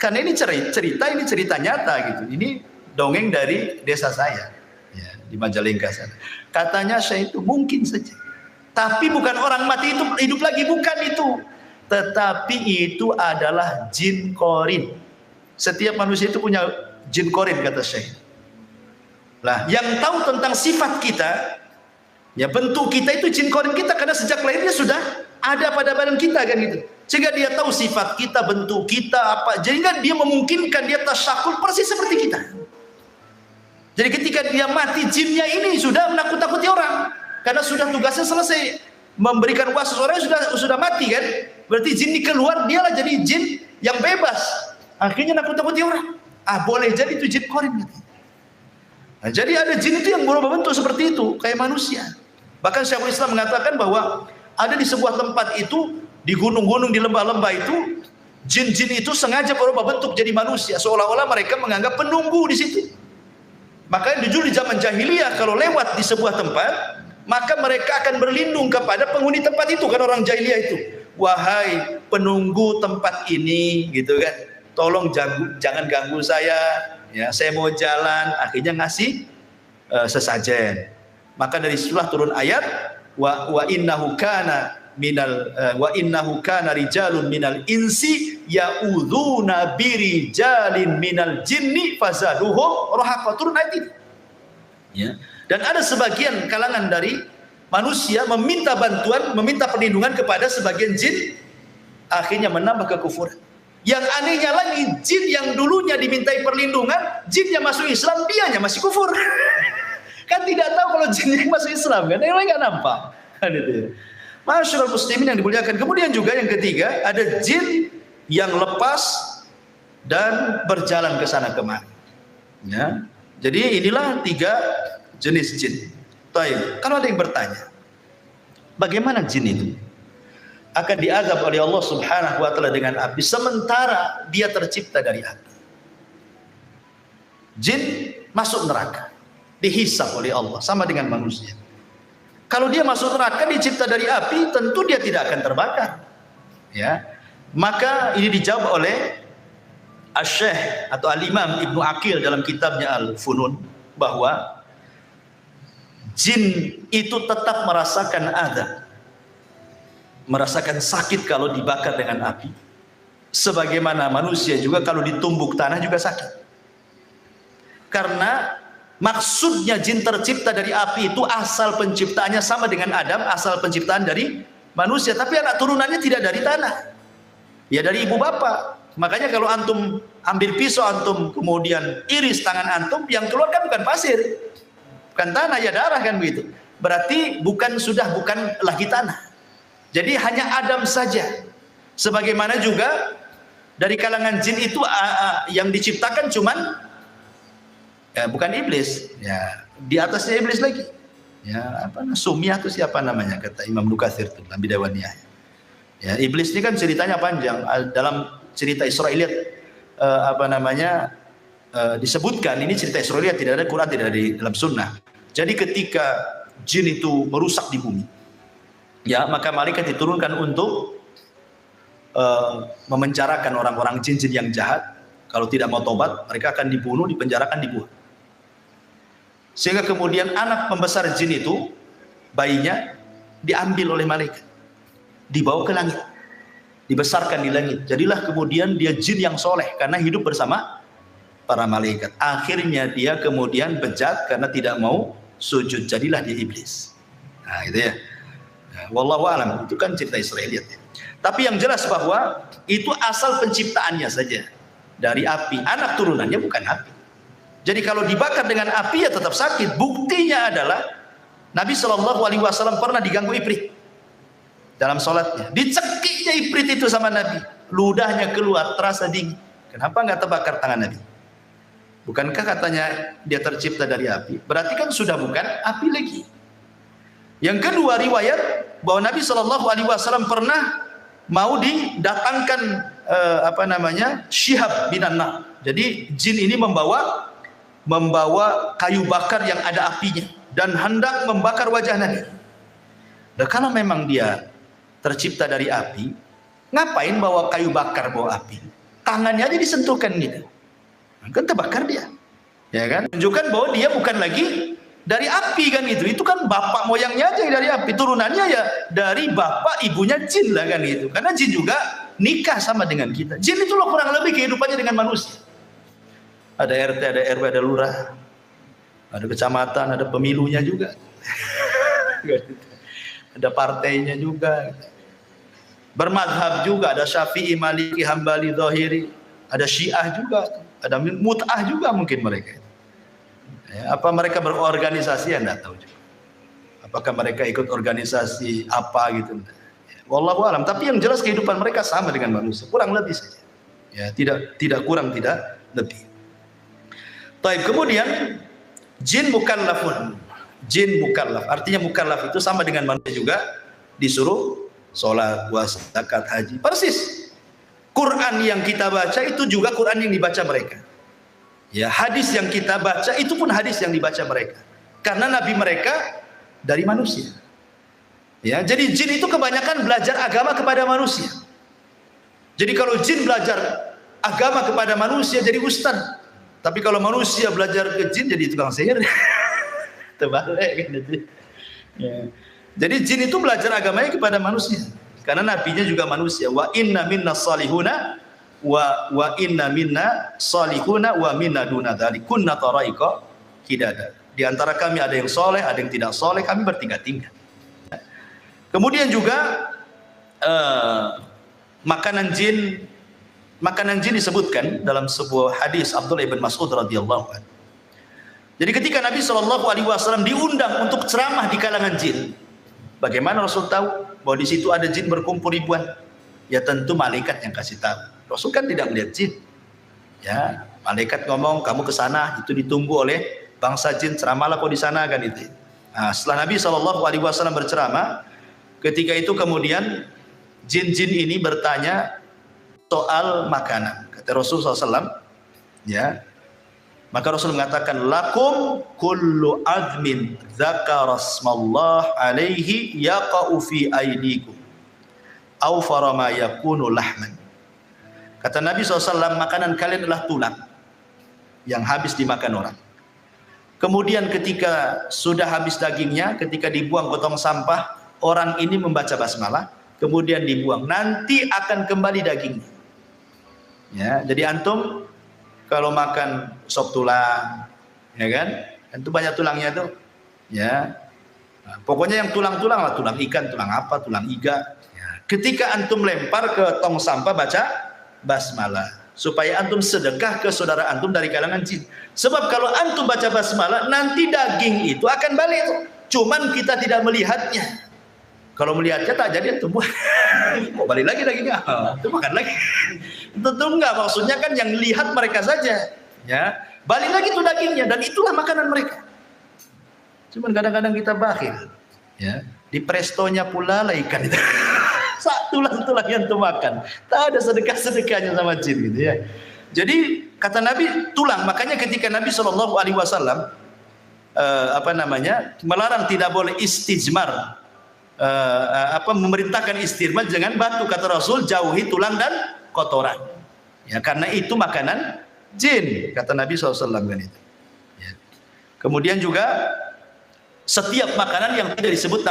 S1: Karena ini cerita nyata gitu. Ini dongeng dari desa saya, ya, di Majalengka sana. Katanya saya itu mungkin saja. Tapi bukan orang mati itu hidup lagi, bukan itu. Tetapi itu adalah jin korin. Setiap manusia itu punya jin korin, kata Syekh. Lah, yang tahu tentang sifat kita, ya bentuk kita itu jin korin kita, karena sejak lahirnya sudah ada pada badan kita kan gitu. Sehingga dia tahu sifat kita, bentuk kita apa. Jadi kan dia memungkinkan dia tasyakul persis seperti kita. Jadi ketika dia mati, jinnya ini sudah menakut-takuti orang. Karena sudah tugasnya selesai, memberikan wasis, orangnya sudah mati kan. Berarti jin ini keluar, dialah jadi jin yang bebas. Akhirnya nakut-takuti orang. Boleh jadi itu jin korin. Nah, jadi ada jin itu yang berubah bentuk seperti itu, kayak manusia. Bahkan Syekhul Islam mengatakan bahwa ada di sebuah tempat itu, di gunung-gunung, di lembah-lembah itu, jin-jin itu sengaja berubah bentuk jadi manusia, seolah-olah mereka menganggap penunggu di situ. Makanya dulu di zaman jahiliyah kalau lewat di sebuah tempat, maka mereka akan berlindung kepada penghuni tempat itu, kan orang jahiliyah itu. Wahai penunggu tempat ini, gitu kan, tolong jangan ganggu saya, ya, saya mau jalan. Akhirnya ngasih sesajen. Maka dari situlah turun ayat wa innahu kana rijalun minal insi ya'udzuna birijalin minal jinni fazaduhum rahaqa. Turun ayat ini. Ya. Dan ada sebagian kalangan dari manusia meminta bantuan, meminta perlindungan kepada sebagian jin, akhirnya menambah kekufuran. Yang anehnya lagi, jin yang dulunya dimintai perlindungan, jin yang masuk Islam, dianya masih kufur. Kan tidak tahu kalau jin yang masuk Islam, kan yang lain nggak nampak. Kan itu. Masyaallah muslimin yang dimuliakan. Kemudian juga yang ketiga, ada jin yang lepas dan berjalan ke sana kemari. Ya. Jadi inilah 3 jenis jin. Baik, kalau ada yang bertanya, bagaimana jin itu akan diazab oleh Allah Subhanahu wa taala dengan api sementara dia tercipta dari api? Jin masuk neraka, dihisab oleh Allah sama dengan manusia. Kalau dia masuk neraka dicipta dari api, tentu dia tidak akan terbakar. Ya. Maka ini dijawab oleh Asy-Syaikh atau Al-Imam Ibnu Aqil dalam kitabnya Al-Funun bahwa jin itu tetap merasakan azab, merasakan sakit kalau dibakar dengan api, sebagaimana manusia juga kalau ditumbuk tanah juga sakit. Karena maksudnya jin tercipta dari api itu asal penciptaannya sama dengan Adam, asal penciptaan dari manusia, tapi anak turunannya tidak dari tanah, ya dari ibu bapak. Makanya kalau antum ambil pisau, antum kemudian iris tangan antum, yang keluar kan bukan pasir, bukan tanah, ya darah kan begitu. Berarti bukan lagi tanah. Jadi hanya Adam saja. Sebagaimana juga dari kalangan jin itu yang diciptakan cuman bukan iblis, ya di atasnya iblis lagi. Ya apa Sumiyah itu siapa namanya, kata Imam Nukatsir itu dalam Bidawaniyah. Ya iblis ini kan ceritanya panjang. Dalam cerita Israiliyat disebutkan, ini cerita Israiliyat, tidak ada Quran, tidak ada di dalam sunnah. Jadi ketika jin itu merusak di bumi, ya maka malaikat diturunkan untuk memenjarakan orang-orang jin-jin yang jahat. Kalau tidak mau tobat, mereka akan dibunuh, dipenjarakan, dibuat. Sehingga kemudian anak pembesar jin itu, bayinya diambil oleh malaikat, dibawa ke langit, dibesarkan di langit. Jadilah kemudian dia jin yang soleh karena hidup bersama para malaikat. Akhirnya dia kemudian bejat karena tidak mau sujud, jadilah dia iblis. Nah gitu ya. Nah, wallahu alam, itu kan cerita Israiliyat ya. Tapi yang jelas bahwa itu asal penciptaannya saja dari api, anak turunannya bukan api. Jadi kalau dibakar dengan api ya tetap sakit. Buktinya adalah Nabi SAW pernah diganggu ifrit dalam sholatnya. Dicekiknya ifrit itu sama Nabi, ludahnya keluar terasa dingin. Kenapa nggak terbakar tangan Nabi? Bukankah katanya dia tercipta dari api? Berarti kan sudah bukan api lagi. Yang kedua, riwayat bahwa Nabi SAW pernah mau didatangkan Syihab binan nar. Jadi jin ini membawa kayu bakar yang ada apinya dan hendak membakar wajah Nabi. Dan kalau memang dia tercipta dari api, ngapain bawa kayu bakar, bawa api? Tangannya aja disentuhkan gitu, kan terbakar dia, ya kan? Tunjukkan bahwa dia bukan lagi dari api kan gitu. Itu kan bapak moyangnya aja dari api, turunannya ya dari bapak ibunya jin lah kan gitu. Karena jin juga nikah sama dengan kita. Jin itu loh kurang lebih kehidupannya dengan manusia. Ada RT, ada RW, ada lurah, ada kecamatan, ada pemilunya juga, ada partainya juga, bermadhab juga, ada Syafi'i, Maliki, Hambali, Zahiri, ada Syiah juga, ada Mut'ah juga mungkin mereka. Ya, apa mereka berorganisasi? Anda tahu juga. Apakah mereka ikut organisasi apa gitu? Wallahu alam. Tapi yang jelas kehidupan mereka sama dengan manusia, kurang lebih saja. Ya, tidak kurang, tidak lebih. Baik, kemudian jin mukallafun. Jin mukallaf, artinya mukallaf itu sama dengan manusia juga, disuruh sholat, puasa, zakat, haji. Persis. Quran yang kita baca itu juga Quran yang dibaca mereka. Ya, hadis yang kita baca itu pun hadis yang dibaca mereka. Karena nabi mereka dari manusia. Ya, jadi jin itu kebanyakan belajar agama kepada manusia. Jadi kalau jin belajar agama kepada manusia jadi ustaz. Tapi kalau manusia belajar ke jin jadi tukang sihir. Terbalik kan itu. Ya. Jadi jin itu belajar agamanya kepada manusia. Karena nabinya juga manusia. Wa inna minna salihuna wa inna minna salihuna wa minna duna dzalik. Kunna taraika kidada. Di antara kami ada yang soleh, ada yang tidak soleh, kami bertingkat-tingkat. Kemudian juga makanan jin disebutkan dalam sebuah hadis Abdullah bin Mas'ud radhiyallahu anhu. Jadi ketika Nabi SAW diundang untuk ceramah di kalangan jin, bagaimana Rasul tahu bahwa di situ ada jin berkumpul ribuan? Ya tentu malaikat yang kasih tahu. Rasul kan tidak melihat jin. Ya, malaikat ngomong, kamu ke sana, itu ditunggu oleh bangsa jin, ceramahlah kau di sana kan itu. Nah, setelah Nabi SAW berceramah, ketika itu kemudian jin-jin ini bertanya soal makanan. Kata Rasul SAW, ya. Maka Rasul mengatakan, lakum kullu azmin dzakara smallah alaihi yaqa'u fi aydikum aw farama yakunu lahman. Kata Nabi SAW, makanan kalian adalah tulang yang habis dimakan orang. Kemudian ketika sudah habis dagingnya, ketika dibuang ke tong sampah, orang ini membaca basmalah, kemudian dibuang. Nanti akan kembali dagingnya. Ya, jadi antum kalau makan sop tulang, ya kan? Itu banyak tulangnya tuh, ya. Nah, pokoknya yang tulang-tulang lah, tulang ikan, tulang apa, tulang iga. Ya. Ketika antum lempar ke tong sampah, baca basmalah, supaya antum sedekah ke saudara antum dari kalangan jin. Sebab kalau antum baca basmalah, nanti daging itu akan balik. Cuman kita tidak melihatnya. Kalau melihatnya tak jadi antum buat. Kok balik lagi dagingnya? Itu makan lagi. Tentu enggak, maksudnya kan yang lihat mereka saja, ya. Balik lagi tuh dagingnya, dan itulah makanan mereka. Cuman kadang-kadang kita bakhil, ya. Di prestonya pula lah ikan itu. Tulang-tulang yang tuh makan. Tak ada sedekah-sedekahnya sama jin gitu ya. Jadi kata Nabi tulang, makanya ketika Nabi SAW melarang tidak boleh istijmar, memerintahkan istirmar dengan batu, kata Rasul, jauhi tulang dan kotoran. Ya, karena itu makanan jin, kata Nabi SAW kan itu. Ya. Kemudian juga setiap makanan yang tidak disebut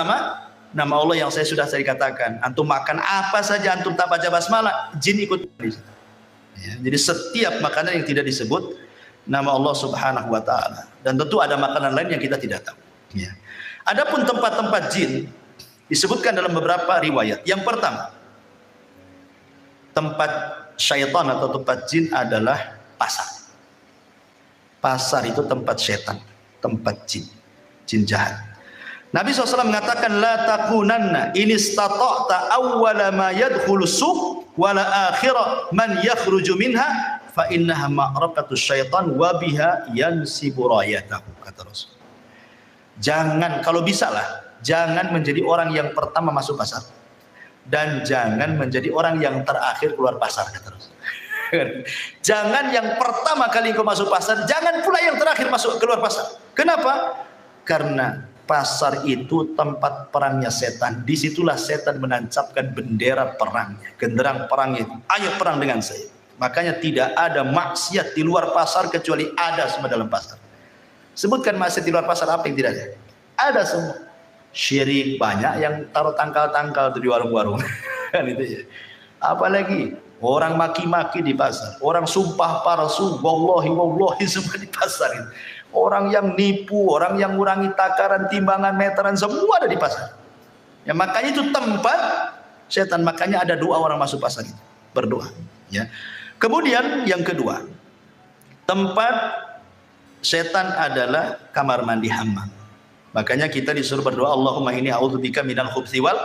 S1: nama Allah yang saya sudah katakan, antum makan apa saja antum tak baca basmalah, jin ikut. Ya, jadi setiap makanan yang tidak disebut nama Allah Subhanahu wa taala, dan tentu ada makanan lain yang kita tidak tahu. Ya. Adapun tempat-tempat jin disebutkan dalam beberapa riwayat. Yang pertama, tempat syaitan atau tempat jin adalah pasar. Pasar itu tempat syaitan, tempat jin jahat. Nabi SAW mengatakan, la takunanna in istata'ta awwala ma yadkhulu suq wala akhira man yakhruju minha fa innaha ma'raqatu syaitan wa biha yansibu rayatahu, kata Rasul. Jangan, kalau bisa lah, jangan menjadi orang yang pertama masuk pasar, dan jangan menjadi orang yang terakhir keluar pasar, kata Rasul. Jangan yang pertama kali kau masuk pasar, jangan pula yang terakhir masuk keluar pasar. Kenapa? Karena pasar itu tempat perangnya setan. Disitulah setan menancapkan bendera perangnya, genderang perangnya. Ayo perang dengan saya. Makanya tidak ada maksiat di luar pasar kecuali ada semua dalam pasar. Sebutkan maksiat di luar pasar apa yang tidak ada? Ada semua. Syirik banyak yang taruh tangkal-tangkal di warung-warung. Kan itu ya. Apalagi orang maki-maki di pasar, orang sumpah palsu, wallahi semua di pasar itu. Orang yang nipu, orang yang ngurangi takaran, timbangan, meteran, semua ada di pasar. Ya, makanya itu tempat setan. Makanya ada doa orang masuk pasar itu, berdoa. Ya. Kemudian yang kedua, tempat setan adalah kamar mandi hammam. Makanya kita disuruh berdoa, Allahumma inni a'udzubika minal khubthi wal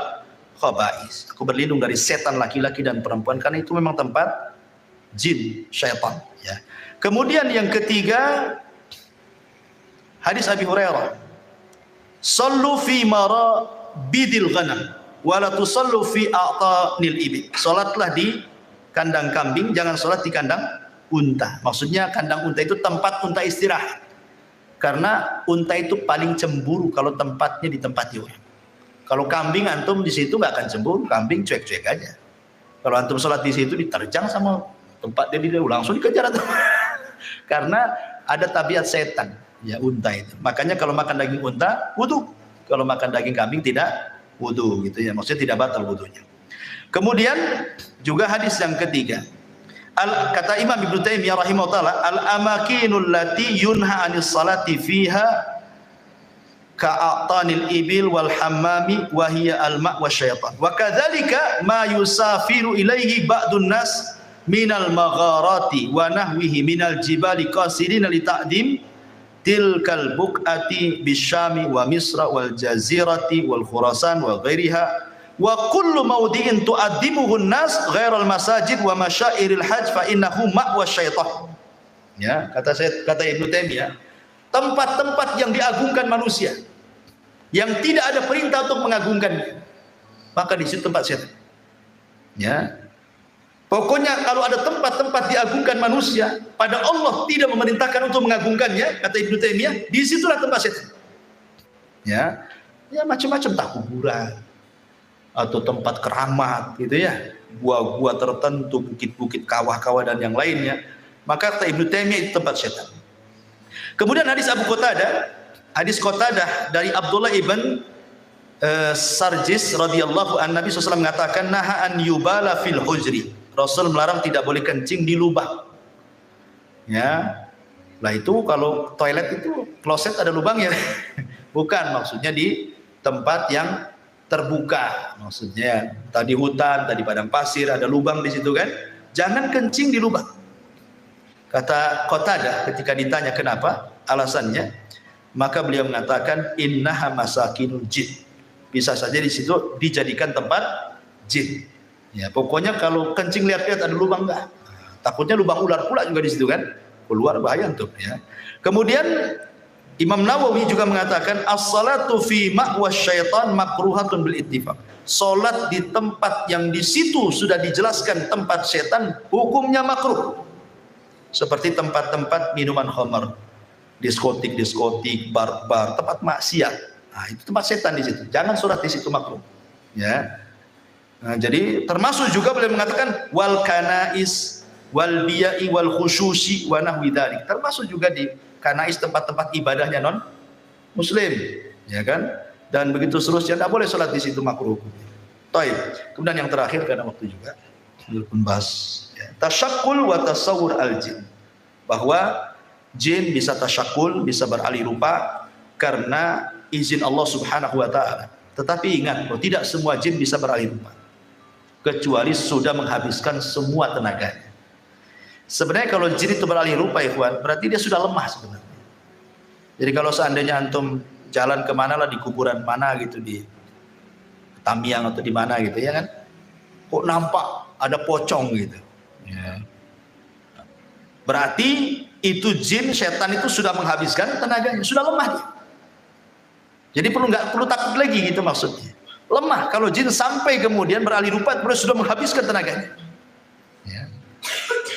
S1: khaba'is. Aku berlindung dari setan laki-laki dan perempuan, karena itu memang tempat jin, syaitan. Ya. Kemudian yang ketiga, hadis Abi Hurairah, sallu fi marabidil ghanam wa la tusallu fi a'tanil ibil. Salatlah di kandang kambing, jangan salat di kandang unta. Maksudnya kandang unta itu tempat unta istirahat. Karena unta itu paling cemburu kalau tempatnya ditempati orang. Kalau kambing antum di situ nggak akan cemburu, kambing cuek-cuek aja. Kalau antum salat di situ diterjang sama tempat dia, langsung dikejar antum. Karena ada tabiat setan. Ya, unta itu. Makanya kalau makan daging unta wudu. Kalau makan daging kambing tidak wudu gitu ya. Maksudnya tidak batal wudunya. Kemudian juga hadis yang ketiga. Kata Imam Ibnu Taimiyah rahimahullah, al-amakinul lati yunha 'anis salati fiha ka'atanil ibil wal hammami wa hiya al-ma' wasyaitan. Wa kadzalika ma yusafiru ilaihi ba'dun nas minal magharati wa nahwihi minal jibali qasidina li ta'dim tilkal buqati bisyami wa misra wal jazirati wal khurasan wa ghairiha wa kullu mawdi'in tu'addimuhu an-nas ghairal masajid wa masyairil hajj fa innahu ma'wa syaitan. Ya, kata Ibnu Taimiyah, tempat-tempat yang diagungkan manusia yang tidak ada perintah untuk mengagungkannya, maka di situ tempat setan. Ya. Pokoknya kalau ada tempat-tempat diagungkan manusia, pada Allah tidak memerintahkan untuk mengagungkannya, kata Ibnu Taimiyah, di situlah tempat setan. Ya. Ya macam-macam, tak kuburan atau tempat keramat gitu ya, gua-gua tertentu, bukit-bukit, kawah-kawah dan yang lainnya, maka kata Ibnu Taimiyah itu tempat setan. Kemudian hadis Abu Qatadah, hadis Qatadah dari Abdullah ibn Sarjis radhiyallahu an, Nabi SAW mengatakan naha an yubala fil hujri. Rasul melarang tidak boleh kencing di lubang. Ya. Lah itu kalau toilet itu kloset ada lubangnya. Bukan, maksudnya di tempat yang terbuka, maksudnya tadi hutan, tadi padang pasir, ada lubang di situ kan, jangan kencing di lubang. Kata Qatadah ketika ditanya kenapa, alasannya, maka beliau mengatakan innaha masakinul jin, bisa saja di situ dijadikan tempat jin. Ya, pokoknya kalau kencing lihat-lihat ada lubang enggak, takutnya lubang ular pula juga di situ kan, keluar bahaya tuh ya. Kemudian Imam Nawawi juga mengatakan as-salatu fi ma'was syaitan makruhatun bil ittifaq. Salat di tempat yang di situ sudah dijelaskan tempat setan hukumnya makruh. Seperti tempat-tempat minuman khamar, diskotik, bar-bar, tempat maksiat. Nah, itu tempat setan di situ. Jangan salat di situ, makruh. Ya. Nah, jadi termasuk juga beliau mengatakan wal kanais wal biya'i wal khususi wa nahwi dzalik. Termasuk juga di kanais, tempat-tempat ibadahnya non muslim, ya kan, dan begitu seterusnya, tidak boleh sholat di situ, makruh. Taib. Kemudian yang terakhir karena waktu juga membahas ya, tasyakul wa tasawur al jin, bahwa jin bisa tasyakul, bisa beralih rupa karena izin Allah Subhanahu wa taala. Tetapi ingat, tidak semua jin bisa beralih rupa kecuali sudah menghabiskan semua tenaganya. Sebenarnya kalau jin itu beralih rupa, ikhwan, berarti dia sudah lemah sebenarnya. Jadi kalau seandainya antum jalan kemana lah, di kuburan mana gitu, di Tamiang atau di mana gitu ya kan, kok nampak ada pocong gitu ya, berarti itu jin, setan itu sudah menghabiskan tenaganya, sudah lemah dia. Jadi nggak perlu takut lagi gitu maksudnya. Lemah kalau jin sampai kemudian beralih rupa, sudah menghabiskan tenaganya ya.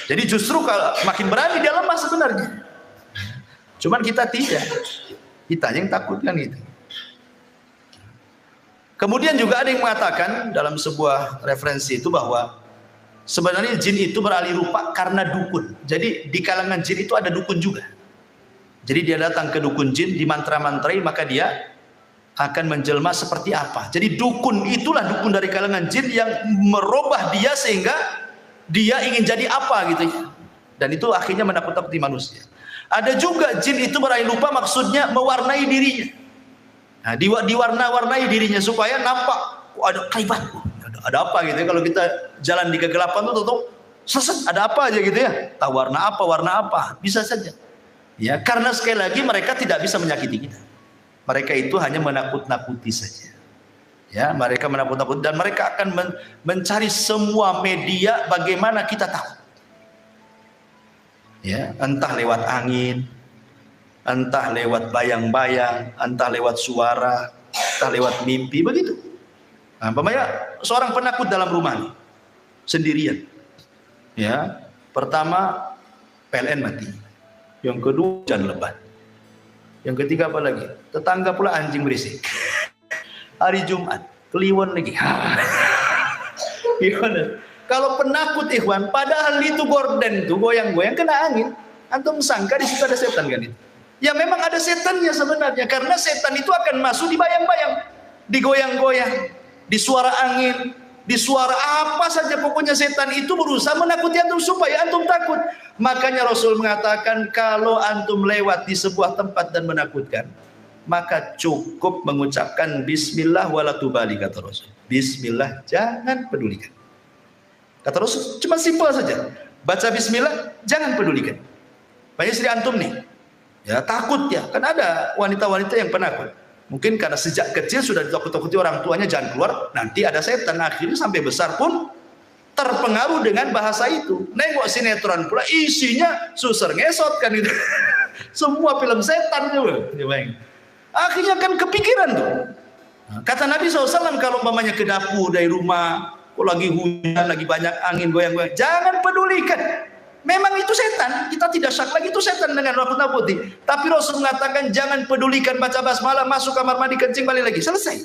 S1: Jadi justru kalau makin berani dia lemah sebenarnya. Cuman kita tidak. Kita yang takut kan gitu. Kemudian juga ada yang mengatakan dalam sebuah referensi itu bahwa sebenarnya jin itu beralih rupa karena dukun. Jadi di kalangan jin itu ada dukun juga. Jadi dia datang ke dukun jin, dimantra-mantrai, maka dia akan menjelma seperti apa. Jadi dukun itulah dukun dari kalangan jin yang merubah dia sehingga dia ingin jadi apa gitu ya. Dan itu akhirnya menakut-nakuti manusia. Ada juga jin itu beralih rupa maksudnya mewarnai dirinya. Nah, diwarna-warnai dirinya supaya nampak ada kaibat, ada apa gitu ya. Kalau kita jalan di kegelapan tuh seset, ada apa aja gitu ya. Tahu warna apa, bisa saja. Ya, karena sekali lagi mereka tidak bisa menyakiti kita. Mereka itu hanya menakut-nakuti saja. Ya, mereka menakut-nakuti dan mereka akan mencari semua media bagaimana kita tahu. Ya, entah lewat angin, entah lewat bayang-bayang, entah lewat suara, entah lewat mimpi, begitu. Nah, umpamanya seorang penakut dalam rumah nih, sendirian. Ya, pertama PLN mati. Yang kedua hujan lebat. Yang ketiga apa lagi? Tetangga pula anjing berisik. Hari Jumat, kliwon lagi. Gimana? Kalau penakut ikhwan, padahal itu gorden tuh goyang-goyang kena angin. Antum sangka di situ ada setan kan itu? Ya memang ada setannya sebenarnya, karena setan itu akan masuk di bayang-bayang, digoyang-goyang, di suara angin, di suara apa saja, pokoknya setan itu berusaha menakuti antum supaya antum takut. Makanya Rasul mengatakan kalau antum lewat di sebuah tempat dan menakutkan, maka cukup mengucapkan bismillah wala tubali, kata Rasul. Bismillah, jangan pedulikan. Kata Rasul, cuma simpel saja. Baca bismillah, jangan pedulikan. Banyak istri antum nih, ya takut ya, kan ada wanita-wanita yang penakut. Mungkin karena sejak kecil sudah ditakut-takuti orang tuanya jangan keluar, nanti ada setan. Akhirnya sampai besar pun terpengaruh dengan bahasa itu. Nengok sinetron pula isinya susur ngesot kan itu. Semua film setan juga. Akhirnya kan kepikiran tuh. Kata Nabi SAW, kalau umpamanya ke dapur dari rumah, lagi hujan, lagi banyak angin goyang-goyang, jangan pedulikan. Memang itu setan, kita tidak syak lagi itu setan dengan nakut-nakuti. Tapi Rasul mengatakan jangan pedulikan, baca basmalah, masuk kamar mandi, kencing, balik lagi, selesai.